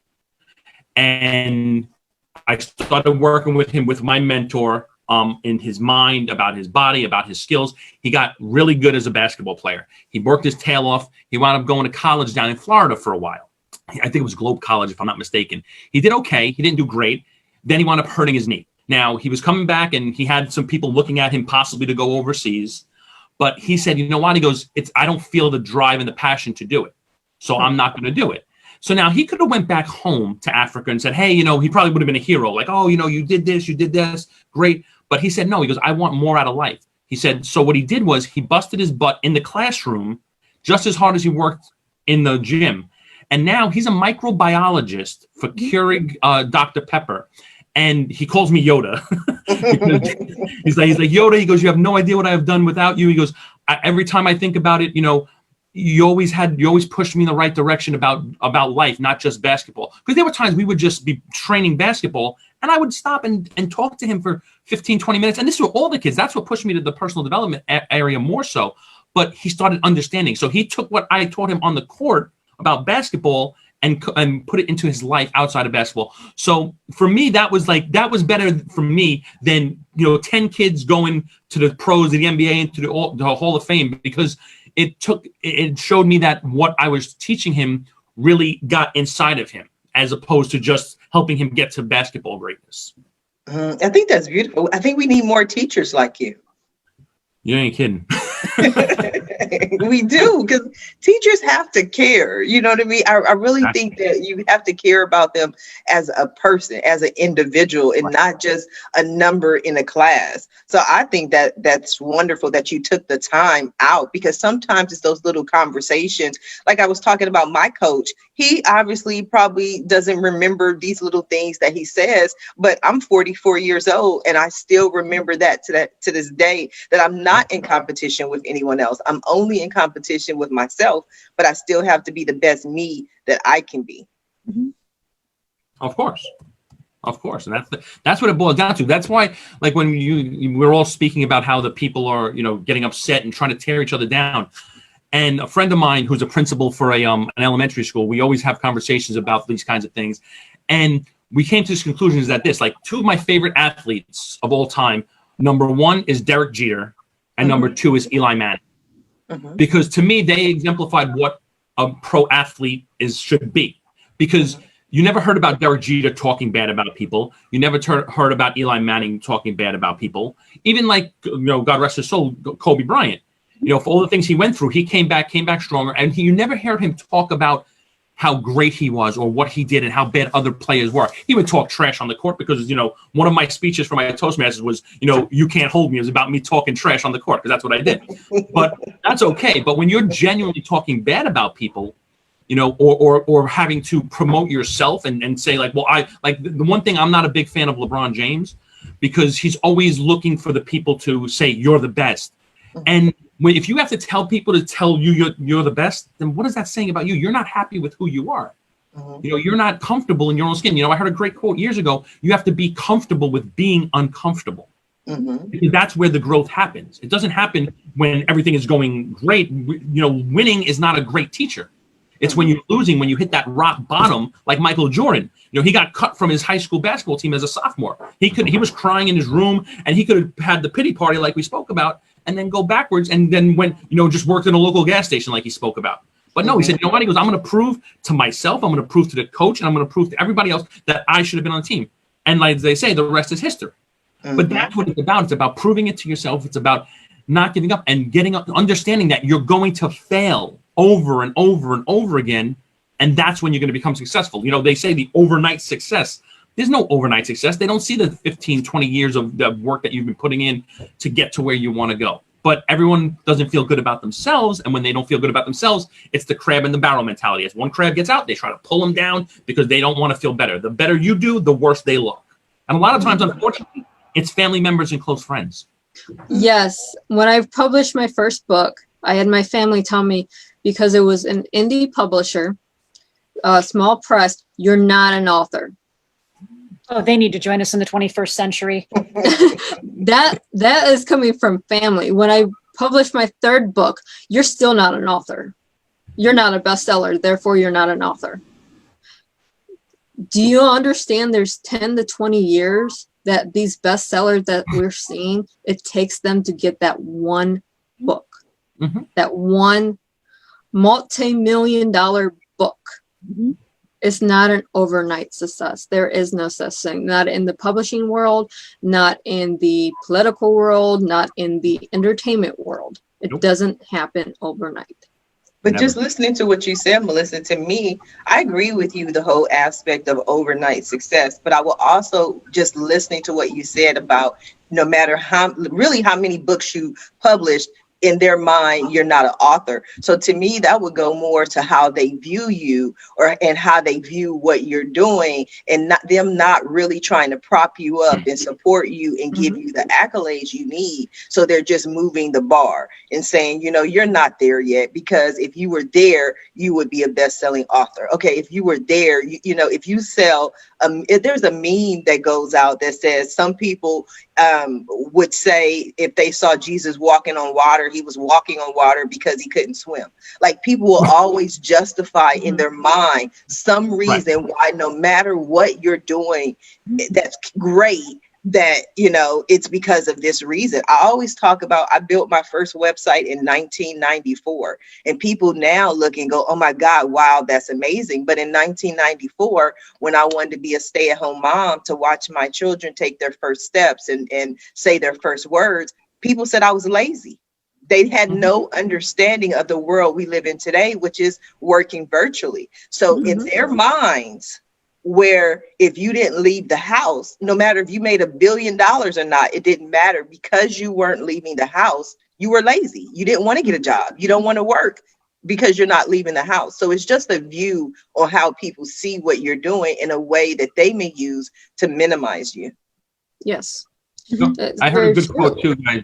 And I started working with him, with my mentor, in his mind, about his body, about his skills. He got really good as a basketball player. He worked his tail off. He wound up going to college down in Florida for a while. I think it was Globe College, if I'm not mistaken. He did okay. He didn't do great. Then he wound up hurting his knee. Now, he was coming back, and he had some people looking at him possibly to go overseas. But he said, you know what? He goes, I don't feel the drive and the passion to do it. So I'm not going to do it. So now he could have went back home to Africa and said, hey, he probably would have been a hero. Like, oh, you did this, great. But he said, no, he goes, I want more out of life. He said, so what he did was he busted his butt in the classroom just as hard as he worked in the gym. And now he's a microbiologist for Keurig Dr. Pepper. And he calls me Yoda. he's like, Yoda, he goes, you have no idea what I have done without you. He goes, every time I think about it, you always pushed me in the right direction about life, not just basketball. Because there were times we would just be training basketball, and I would stop and talk to him for 15, 20 minutes. And this is all the kids. That's what pushed me to the personal development area more so. But he started understanding. So he took what I taught him on the court about basketball and put it into his life outside of basketball. So for me, that was better for me than 10 kids going to the pros, the NBA, and to the Hall of Fame, because it showed me that what I was teaching him really got inside of him, as opposed to just helping him get to basketball greatness. I think that's beautiful. I think we need more teachers like you. You ain't kidding. We do, because teachers have to care. You know what I mean? I really think that you have to care about them as a person, as an individual, and not just a number in a class. So I think that that's wonderful that you took the time out, because sometimes it's those little conversations. Like I was talking about my coach. He obviously probably doesn't remember these little things that he says, but I'm 44 years old, and I still remember that to this day, that I'm not in competition with anyone else. I'm only in competition with myself, but I still have to be the best me that I can be. Of course. And that's what it boils down to. That's why, like, when we're all speaking about how the people are, getting upset and trying to tear each other down. And a friend of mine who's a principal for an elementary school, we always have conversations about these kinds of things. And we came to this conclusion is that two of my favorite athletes of all time, number one is Derek Jeter, and number two is Eli Manning. Because to me, they exemplified what a pro athlete should be. Because you never heard about Derek Jeter talking bad about people. You never heard about Eli Manning talking bad about people. Even like, God rest his soul, Kobe Bryant. For all the things he went through, he came back stronger. And you never heard him talk about how great he was or what he did and how bad other players were. He would talk trash on the court because, one of my speeches for my Toastmasters was, you can't hold me. It was about me talking trash on the court, because that's what I did. But that's okay. But when you're genuinely talking bad about people, or having to promote yourself and say like, well, the one thing, I'm not a big fan of LeBron James, because he's always looking for the people to say you're the best. And if you have to tell people to tell you you're the best, then what is that saying about you? You're not happy with who you are. You're not comfortable in your own skin. I heard a great quote years ago. You have to be comfortable with being uncomfortable. Because that's where the growth happens. It doesn't happen when everything is going great. Winning is not a great teacher. It's when you're losing, when you hit that rock bottom, like Michael Jordan. He got cut from his high school basketball team as a sophomore. He was crying in his room, and he could have had the pity party like we spoke about, and then go backwards, and then went, just worked in a local gas station like he spoke about. But no, he said, what? He goes, I'm going to prove to myself, I'm going to prove to the coach, and I'm going to prove to everybody else that I should have been on the team. And like they say, the rest is history. But that's what it's about. It's about proving it to yourself. It's about not giving up and understanding that you're going to fail over and over and over again. And that's when you're going to become successful. They say the overnight success. There's no overnight success. They don't see the 15, 20 years of the work that you've been putting in to get to where you want to go. But everyone doesn't feel good about themselves. And when they don't feel good about themselves, it's the crab in the barrel mentality. As one crab gets out, they try to pull them down because they don't want to feel better. The better you do, the worse they look. And a lot of times, unfortunately, it's family members and close friends. Yes. When I published my first book, I had my family tell me, because it was an indie publisher, small press, you're not an author. Oh, they need to join us in the 21st century. That is coming from family. When I published my third book, you're still not an author. You're not a bestseller, therefore you're not an author. Do you understand there's 10 to 20 years that these bestsellers that we're seeing, it takes them to get that one book, that one multi-million-dollar book. It's not an overnight success. There is no such thing, not in the publishing world, not in the political world, not in the entertainment world. It doesn't happen overnight. But just listening to what you said, Melissa, to me, I agree with you, the whole aspect of overnight success. But I will also, just listening to what you said about no matter how many books you published, in their mind, you're not an author. So to me, that would go more to how they view you and how they view what you're doing, and not really trying to prop you up and support you and give you the accolades you need. So they're just moving the bar and saying, you're not there yet, because if you were there, you would be a best-selling author. Okay, if you were there, if you sell, if there's a meme that goes out that says some people would say if they saw Jesus walking on water, he was walking on water because he couldn't swim. Like, people will always justify in their mind some reason why, no matter what you're doing, that's great, that, it's because of this reason. I always talk about, I built my first website in 1994, and people now look and go, oh my God, wow, that's amazing. But in 1994, when I wanted to be a stay-at-home mom to watch my children take their first steps and say their first words, people said I was lazy. They had no understanding of the world we live in today, which is working virtually. So in their minds, where if you didn't leave the house, no matter if you made $1 billion or not, it didn't matter, because you weren't leaving the house. You were lazy. You didn't want to get a job. You don't want to work because you're not leaving the house. So it's just a view on how people see what you're doing in a way that they may use to minimize you. Yes. I heard a good quote too, guys,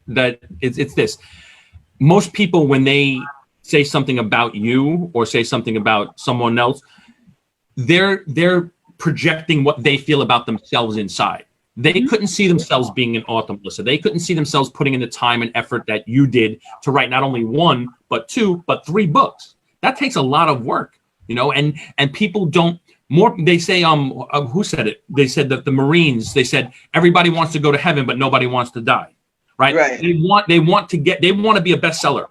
that it's this. Most people, when they say something about you or say something about someone else, they're projecting what they feel about themselves inside. They couldn't see themselves being an author, Melissa. They couldn't see themselves putting in the time and effort that you did to write not only 1, but 2, but 3 books. That takes a lot of work, and people don't. They say, who said it? They said that the Marines, they said everybody wants to go to heaven, but nobody wants to die. Right? They want to be a bestseller.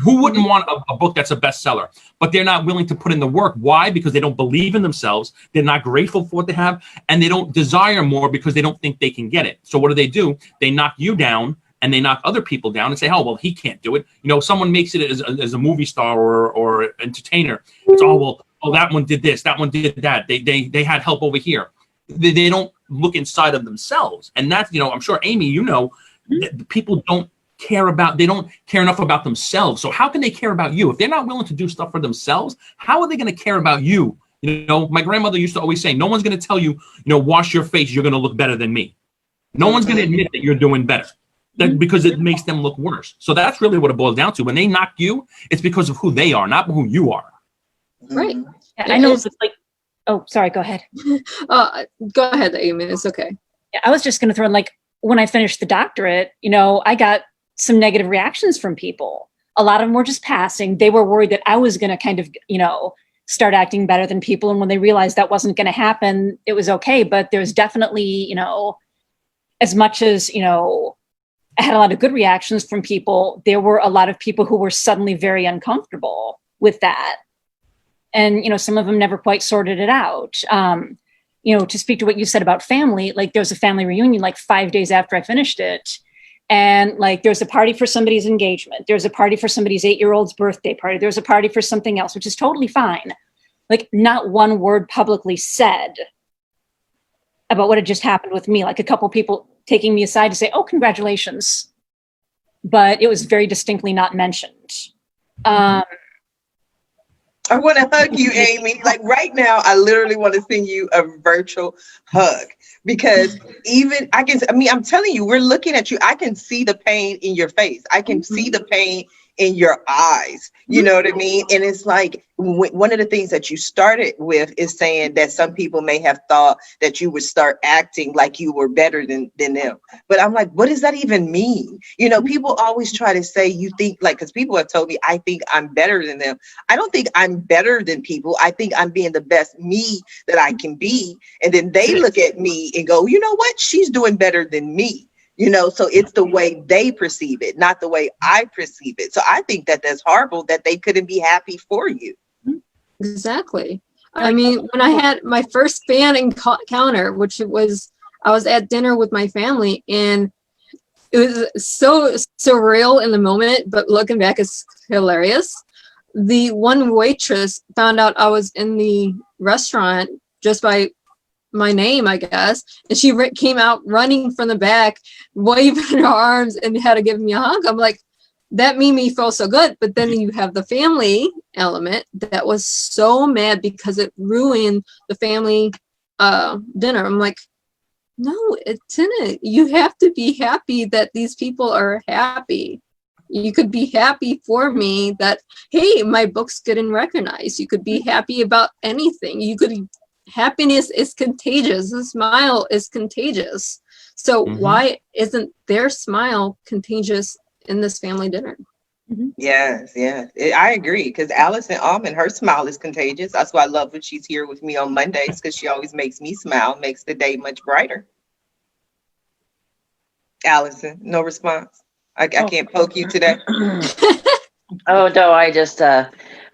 Who wouldn't want a book that's a bestseller? But they're not willing to put in the work. Why? Because they don't believe in themselves. They're not grateful for what they have, and they don't desire more because they don't think they can get it. So what do? They knock you down, and they knock other people down and say, oh, well, he can't do it. Someone makes it as a movie star or entertainer. It's that one did this, that one did that. They had help over here. They don't look inside of themselves. And that's, I'm sure, Amy, people don't care enough about themselves. So how can they care about you? If they're not willing to do stuff for themselves, how are they going to care about you? My grandmother used to always say, no one's going to tell you, wash your face, you're going to look better than me. No one's going to admit that you're doing better. because it makes them look worse. So that's really what it boils down to. When they knock you, it's because of who they are, not who you are. Right. Yeah, I know it's like, oh, sorry, go ahead. Go ahead, Amy. It's okay. Yeah, I was just going to throw in, like, when I finished the doctorate, you know, I got some negative reactions from people. A lot of them were just passing. They were worried that I was going to kind of, you know, start acting better than people. And when they realized that wasn't going to happen, it was okay. But there's definitely, you know, as much as, you know, I had a lot of good reactions from people, there were a lot of people who were suddenly very uncomfortable with that. And, you know, some of them never quite sorted it out. You know, to speak to what you said about family, like there was a family reunion like 5 days after I finished it. And like there's a party for somebody's engagement. There's a party for somebody's 8-year-old's birthday party. There's a party for something else, which is totally fine. Like not one word publicly said about what had just happened with me. Like a couple people taking me aside to say, oh, congratulations. But it was very distinctly not mentioned. I want to hug you, Amy. Like right now, I literally want to send you a virtual hug because I'm telling you, we're looking at you. I can see the pain in your face. I can see the pain in your eyes. You know what I mean? And it's like one of the things that you started with is saying that some people may have thought that you would start acting like you were better than them. But I'm like, what does that even mean? You know, people always try to say you think like, because people have told me I think I'm better than them. I don't think I'm better than people. I think I'm being the best me that I can be. And then they look at me and go, you know what? She's doing better than me. You know, so it's the way they perceive it, not the way I perceive it. So I think that that's horrible that they couldn't be happy for you. Exactly. I mean, when I had my first fan encounter, which I was at dinner with my family, and it was so surreal in the moment, but looking back, it's hilarious. The one waitress found out I was in the restaurant just by my name, I guess, and she came out running from the back, waving her arms, and had to give me a hug. I'm like, that made me feel so good. But then you have the family element that was so mad because it ruined the family dinner. I'm like, no, it didn't. You have to be happy that these people are happy. You could be happy for me that, hey, my book's getting recognized. You could be happy about anything. Happiness is contagious. A smile is contagious. So why isn't their smile contagious in this family dinner? Yes, I agree. Because Allison Almond, her smile is contagious. That's why I love when she's here with me on Mondays, because she always makes me smile, makes the day much brighter. Allison, no response. I can't poke you today. Oh no, I just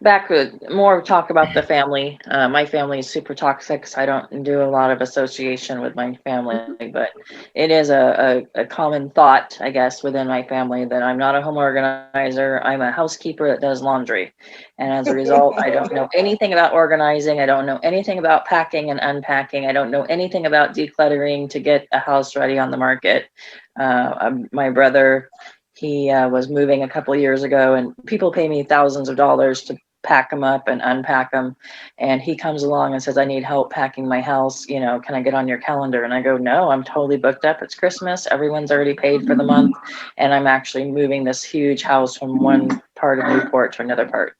back with more talk about the family. My family is super toxic, so I don't do a lot of association with my family, but it is a common thought, I guess, within my family that I'm not a home organizer. I'm a housekeeper that does laundry. And as a result, I don't know anything about organizing. I don't know anything about packing and unpacking. I don't know anything about decluttering to get a house ready on the market. My brother, he was moving a couple of years ago, and people pay me thousands of dollars to pack them up and unpack them. And he comes along and says, I need help packing my house. You know, can I get on your calendar? And I go, no, I'm totally booked up. It's Christmas. Everyone's already paid for the month. And I'm actually moving this huge house from one part of Newport to another part.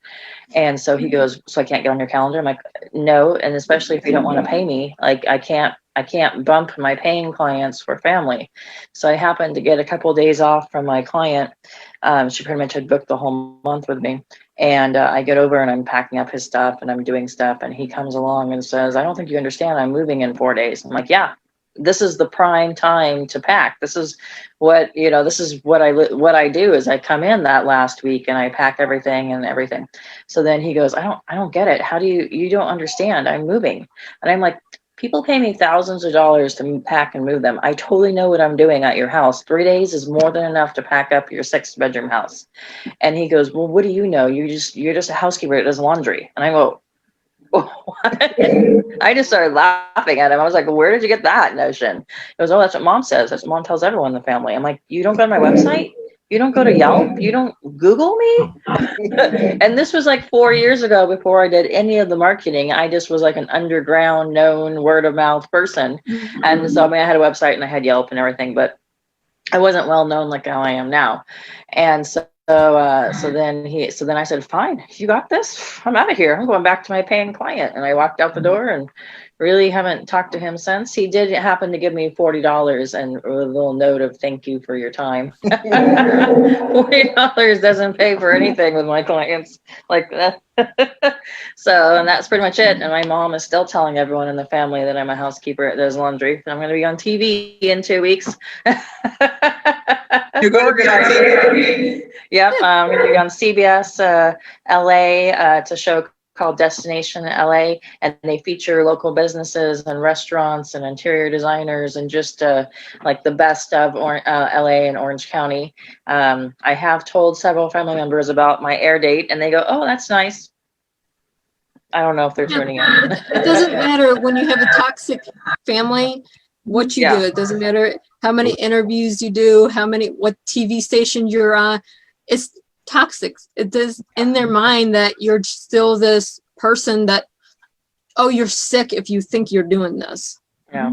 And so he goes, so I can't get on your calendar? I'm like, no. And especially if you don't want to pay me, like I can't bump my paying clients for family. So I happened to get a couple of days off from my client. She pretty much had booked the whole month with me. And I get over and I'm packing up his stuff and I'm doing stuff. And he comes along and says, I don't think you understand. I'm moving in 4 days. I'm like, yeah, this is the prime time to pack. This is what, this is what I do is I come in that last week and I pack everything and everything. So then he goes, I don't get it. How do you don't understand? I'm moving. And I'm like, people pay me thousands of dollars to pack and move them. I totally know what I'm doing at your house. 3 days is more than enough to pack up your 6-bedroom house. And he goes, well, what do you know? You're just a housekeeper that does laundry. And I go, what? I just started laughing at him. I was like, where did you get that notion? He goes, oh, that's what mom says. That's what mom tells everyone in the family. I'm like, you don't go to my website? You don't go to Yelp? You don't Google me? And this was like 4 years ago before I did any of the marketing. I just was like an underground known word of mouth person. And so I had a website and I had Yelp and everything. But I wasn't well known like how I am now. And so then I said, fine, you got this. I'm out of here. I'm going back to my paying client. And I walked out the door and really haven't talked to him since. He did happen to give me $40 and a little note of thank you for your time. $40 doesn't pay for anything with my clients like that. So, and that's pretty much it. And my mom is still telling everyone in the family that I'm a housekeeper that does laundry. And I'm going to be on TV in 2 weeks. You're going to be on TV. Yep, I'm going to be on CBS LA. It's a show called Destination LA, and they feature local businesses and restaurants and interior designers and just like the best of LA and Orange County. I have told several family members about my air date, and they go, "Oh, that's nice." I don't know if they're tuning in. It doesn't matter when you have a toxic family, what you do. It doesn't matter how many interviews you do, what TV station you're on. It's toxic. It does in their mind that you're still this person that, oh, you're sick if you think you're doing this. Yeah.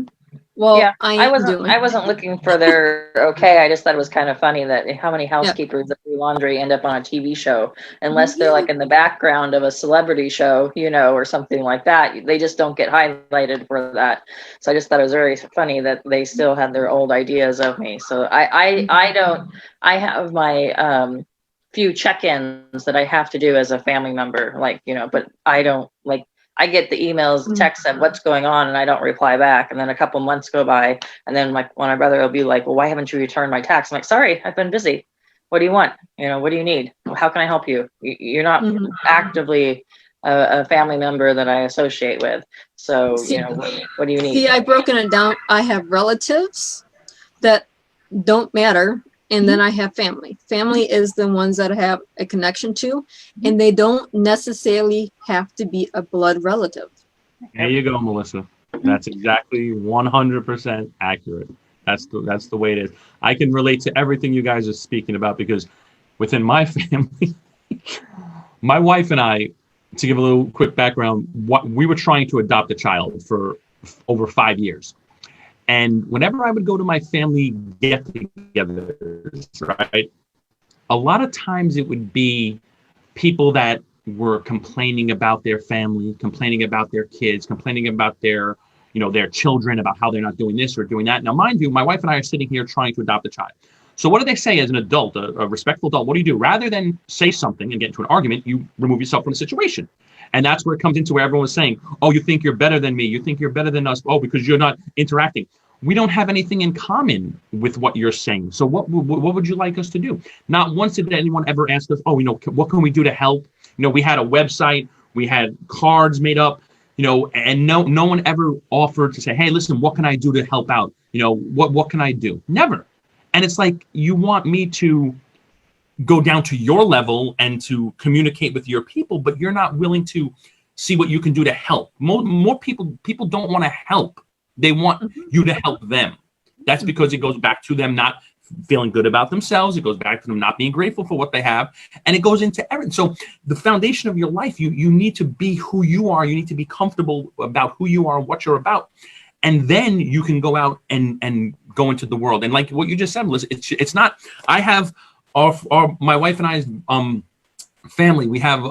Well, yeah, I wasn't looking for their okay. I just thought it was kind of funny that how many housekeepers that do laundry end up on a TV show, unless they're like in the background of a celebrity show, or something like that. They just don't get highlighted for that. So I just thought it was very funny that they still had their old ideas of me. So I have my few check-ins that I have to do as a family member, but I don't I get the emails, texts of what's going on, and I don't reply back. And then a couple months go by, and then my brother will be like, "Well, why haven't you returned my text?" I'm like, "Sorry, I've been busy. What do you want? What do you need? How can I help you? You're not actively a family member that I associate with. So, what do you need?" See, I've broken it down. I have relatives that don't matter. And then I have family. Family is the ones that I have a connection to, and they don't necessarily have to be a blood relative. There you go, Melissa. That's exactly 100% accurate. That's the way it is. I can relate to everything you guys are speaking about because within my family, my wife and I, to give a little quick background, we were trying to adopt a child for over 5 years. And whenever I would go to my family get-togethers, right, a lot of times it would be people that were complaining about their family, complaining about their kids, complaining about their children, about how they're not doing this or doing that. Now, mind you, my wife and I are sitting here trying to adopt a child. So what do they say as an adult, a respectful adult? What do you do? Rather than say something and get into an argument, you remove yourself from the situation. And that's where it comes into where everyone is saying, "Oh, you think you're better than me. You think you're better than us. Oh, because you're not interacting." We don't have anything in common with what you're saying. So what would you like us to do? Not once did anyone ever ask us, "Oh, what can we do to help?" We had a website, we had cards made up, and no one ever offered to say, "Hey, listen, what can I do to help out? What can I do?" Never. And it's like, you want me to go down to your level and to communicate with your people, but you're not willing to see what you can do to help. More people don't want to help. They want you to help them. That's because it goes back to them not feeling good about themselves. It goes back to them not being grateful for what they have. And it goes into everything. So the foundation of your life, you need to be who you are. You need to be comfortable about who you are, what you're about. And then you can go out and go into the world. And like what you just said, Melissa, it's not, I have my wife and I's family. We have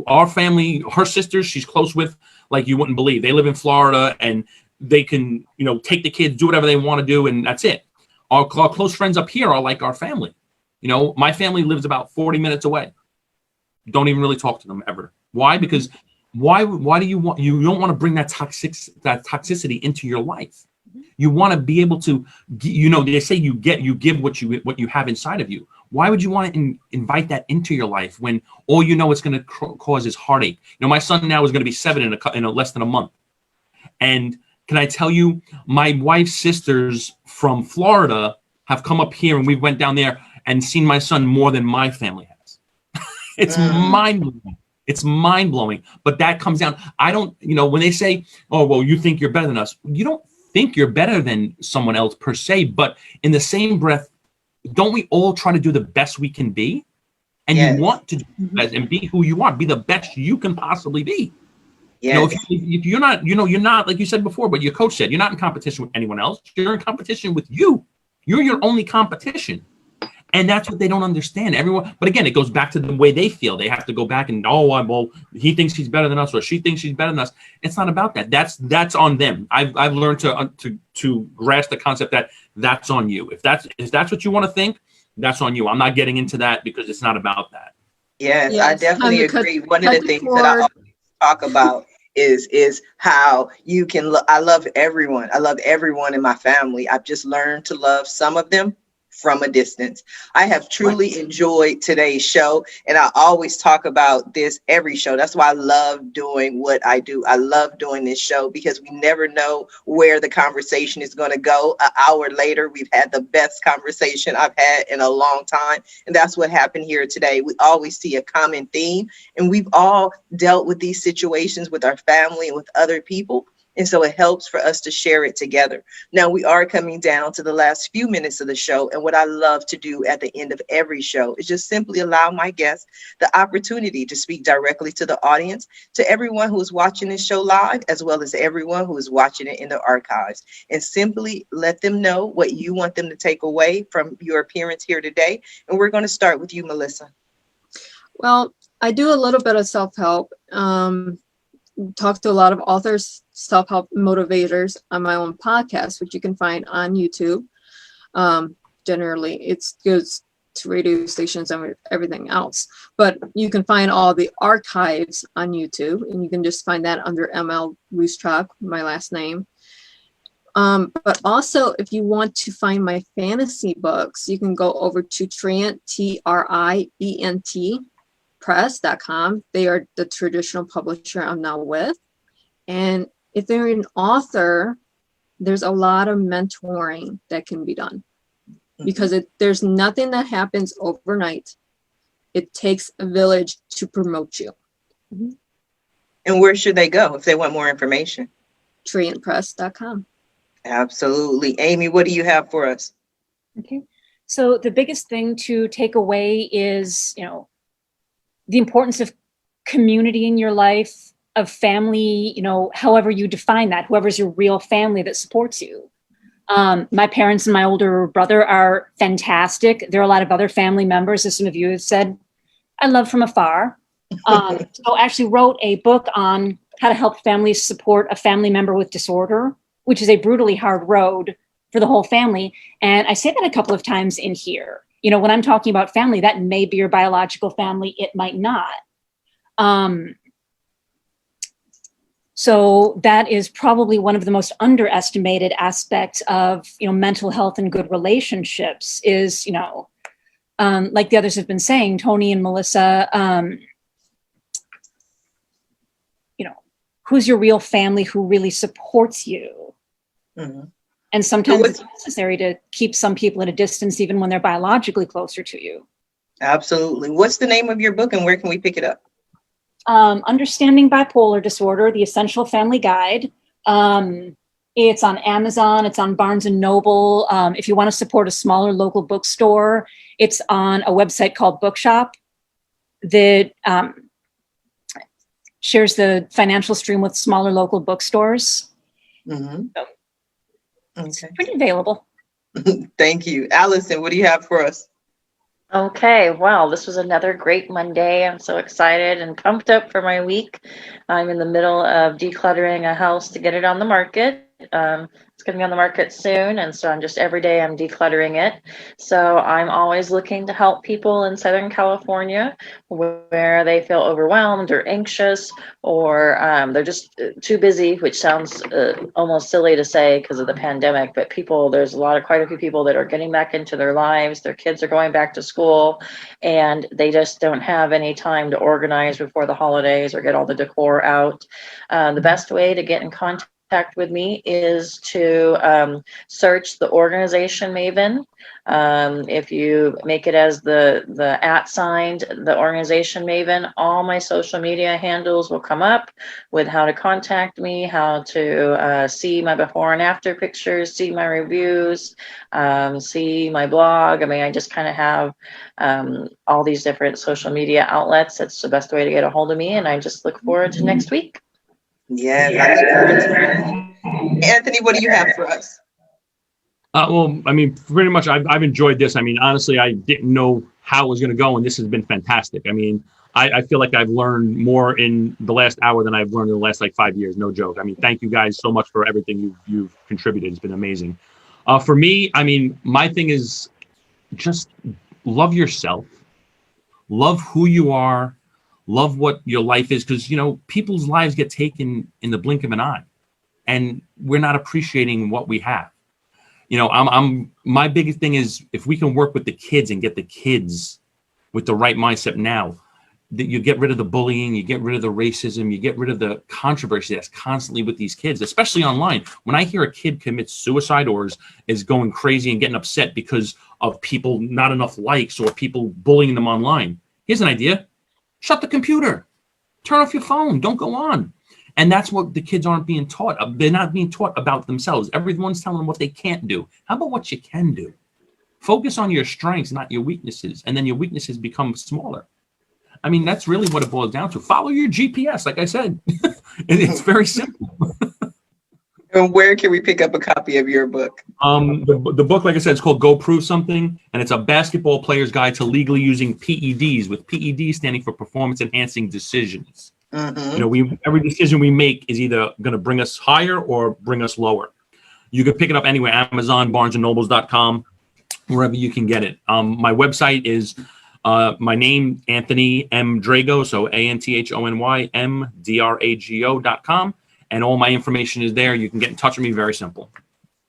our family, her sisters, she's close with, like you wouldn't believe. They live in Florida and they can, take the kids, do whatever they want to do, and that's it. Our close friends up here are like our family. My family lives about 40 minutes away. Don't even really talk to them ever. Why? Because why do you don't want to bring that toxicity into your life. You want to be able to, they say you give what you have inside of you. Why would you want to invite that into your life when all it's going to cause is heartache? My son now is going to be 7 in less than a month. And can I tell you, my wife's sisters from Florida have come up here and we went down there and seen my son more than my family has. It's mind-blowing. It's mind-blowing. But that comes down. I don't, when they say, "Oh, well, you think you're better than us," you don't think you're better than someone else per se. But in the same breath, don't we all try to do the best we can be? And you want to do that and be who you are, be the best you can possibly be. Yes. If you're not, you're not, like you said before, but your coach said, you're not in competition with anyone else. You're in competition with you. You're your only competition. And that's what they don't understand. Everyone, but again, it goes back to the way they feel. They have to go back and, well, he thinks he's better than us, or she thinks she's better than us. It's not about that. That's on them. I've learned to grasp the concept that that's on you. If that's what you want to think, that's on you. I'm not getting into that because it's not about that. Yes, Yes, I definitely cut- agree. One of cut the the things that I cord. always talk about is how you can I love everyone. I love everyone in my family. I've just learned to love some of them from a distance. I have truly enjoyed today's show, and I always talk about this every show. That's why I love doing what I do. I love doing this show because we never know where the conversation is going to go. An hour later, we've had the best conversation I've had in a long time, and that's what happened here today. We always see a common theme, and we've all dealt with these situations with our family and with other people. And so it helps for us to share it together. Now we are coming down to the last few minutes of the show. And what I love to do at the end of every show is just simply allow my guests the opportunity to speak directly to the audience, to everyone who is watching this show live, as well as everyone who is watching it in the archives, and simply let them know what you want them to take away from your appearance here today. And we're going to start with you, Melisa. Well, I do a little bit of self-help. Talk to a lot of authors, self-help motivators on my own podcast, which you can find on YouTube. Generally, it goes to radio stations and everything else. But you can find all the archives on YouTube, and you can just find that under ML Ruscsak, my last name. But also, if you want to find my fantasy books, you can go over to Trient, TRIENT, press.com. They are the traditional publisher I'm now with. And if they're an author, there's a lot of mentoring that can be done because there's nothing that happens overnight. It takes a village to promote you. And where should they go if they want more information? TrientPress.com. Absolutely. Amy, what do you have for us? Okay. So the biggest thing to take away is, the importance of community in your life, of family, however you define that, whoever's your real family that supports you. My parents and my older brother are fantastic. There are a lot of other family members, as some of you have said, I love from afar. So I actually wrote a book on how to help families support a family member with disorder, which is a brutally hard road for the whole family. And I say that a couple of times in here. When I'm talking about family, that may be your biological family. It might not. So that is probably one of the most underestimated aspects of, mental health and good relationships is, like the others have been saying, Tony and Melissa, who's your real family who really supports you? Mm-hmm. And sometimes it's necessary to keep some people at a distance, even when they're biologically closer to you. Absolutely. What's the name of your book and where can we pick it up? Understanding Bipolar Disorder, The Essential Family Guide. It's on Amazon. It's on Barnes & Noble. If you want to support a smaller local bookstore, it's on a website called Bookshop that shares the financial stream with smaller local bookstores. Mm-hmm. So, okay. It's pretty available. Thank you. Allison, what do you have for us? Okay, well, this was another great Monday. I'm so excited and pumped up for my week. I'm in the middle of decluttering a house to get it on the market. It's going to be on the market soon, and so every day I'm decluttering it. So I'm always looking to help people in Southern California where they feel overwhelmed or anxious, or they're just too busy, which sounds almost silly to say because of the pandemic, but there's quite a few people that are getting back into their lives. Their kids are going back to school, and they just don't have any time to organize before the holidays or get all the decor out. The best way to get in contact with me is to search the organization Maven. If you make it as the @ the organization Maven, all my social media handles will come up with how to contact me, how to see my before and after pictures, see my reviews, see my blog. I just kind of have all these different social media outlets. That's the best way to get a hold of me, and I just look forward to next week. Yes, I look forward to it. Anthony, what do you have for us? Well, I mean, pretty much I've enjoyed this. I mean, honestly, I didn't know how it was going to go, and this has been fantastic. I mean, I feel like I've learned more in the last hour than I've learned in the last like 5 years. No joke. I mean, thank you guys so much for everything you've contributed. It's been amazing. For me, I mean, my thing is just love yourself, love who you are, love what your life is, because you know people's lives get taken in the blink of an eye, and we're not appreciating what we have. You know, I'm my biggest thing is if we can work with the kids and get the kids with the right mindset now, that you get rid of the bullying, you get rid of the racism, you get rid of the controversy that's constantly with these kids, especially online. When I hear a kid commit suicide or is going crazy and getting upset because of people not enough likes or people bullying them online, here's an idea: shut the computer, turn off your phone, don't go on. And that's what the kids aren't being taught. They're not being taught about themselves. Everyone's telling them what they can't do. How about what you can do? Focus on your strengths, not your weaknesses. And then your weaknesses become smaller. I mean, that's really what it boils down to. Follow your GPS, like I said. It's very simple. And where can we pick up a copy of your book? The book, like I said, is called Go Prove Something. And it's a basketball player's guide to legally using PEDs, with PEDs standing for performance enhancing decisions. You know, every decision we make is either going to bring us higher or bring us lower. You can pick it up anywhere: Amazon, BarnesandNobles.com, wherever you can get it. My website is my name, Anthony M. Drago, so ANTHONYMDRAGO.com, and all my information is there. You can get in touch with me. Very simple.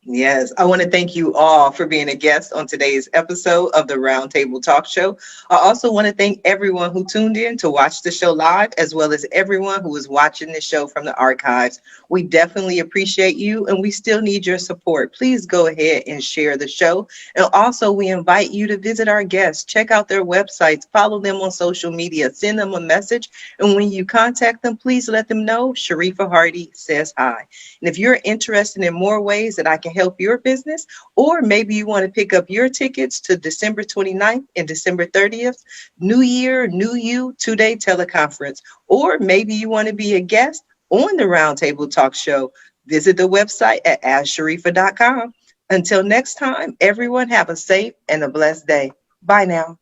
Yes, I want to thank you all for being a guest on today's episode of the Roundtable Talk Show. I also want to thank everyone who tuned in to watch the show live, as well as everyone who is watching the show from the archives. We definitely appreciate you, and we still need your support. Please go ahead and share the show. And also, we invite you to visit our guests, check out their websites, follow them on social media, send them a message. And when you contact them, please let them know Sharifa Hardy says hi. And if you're interested in more ways that I can help your business, or maybe you want to pick up your tickets to December 29th and December 30th, New Year, New You 2-day teleconference, or maybe you want to be a guest on the Roundtable Talk Show, visit the website at AskSharifa.com. Until next time, everyone have a safe and a blessed day. Bye now.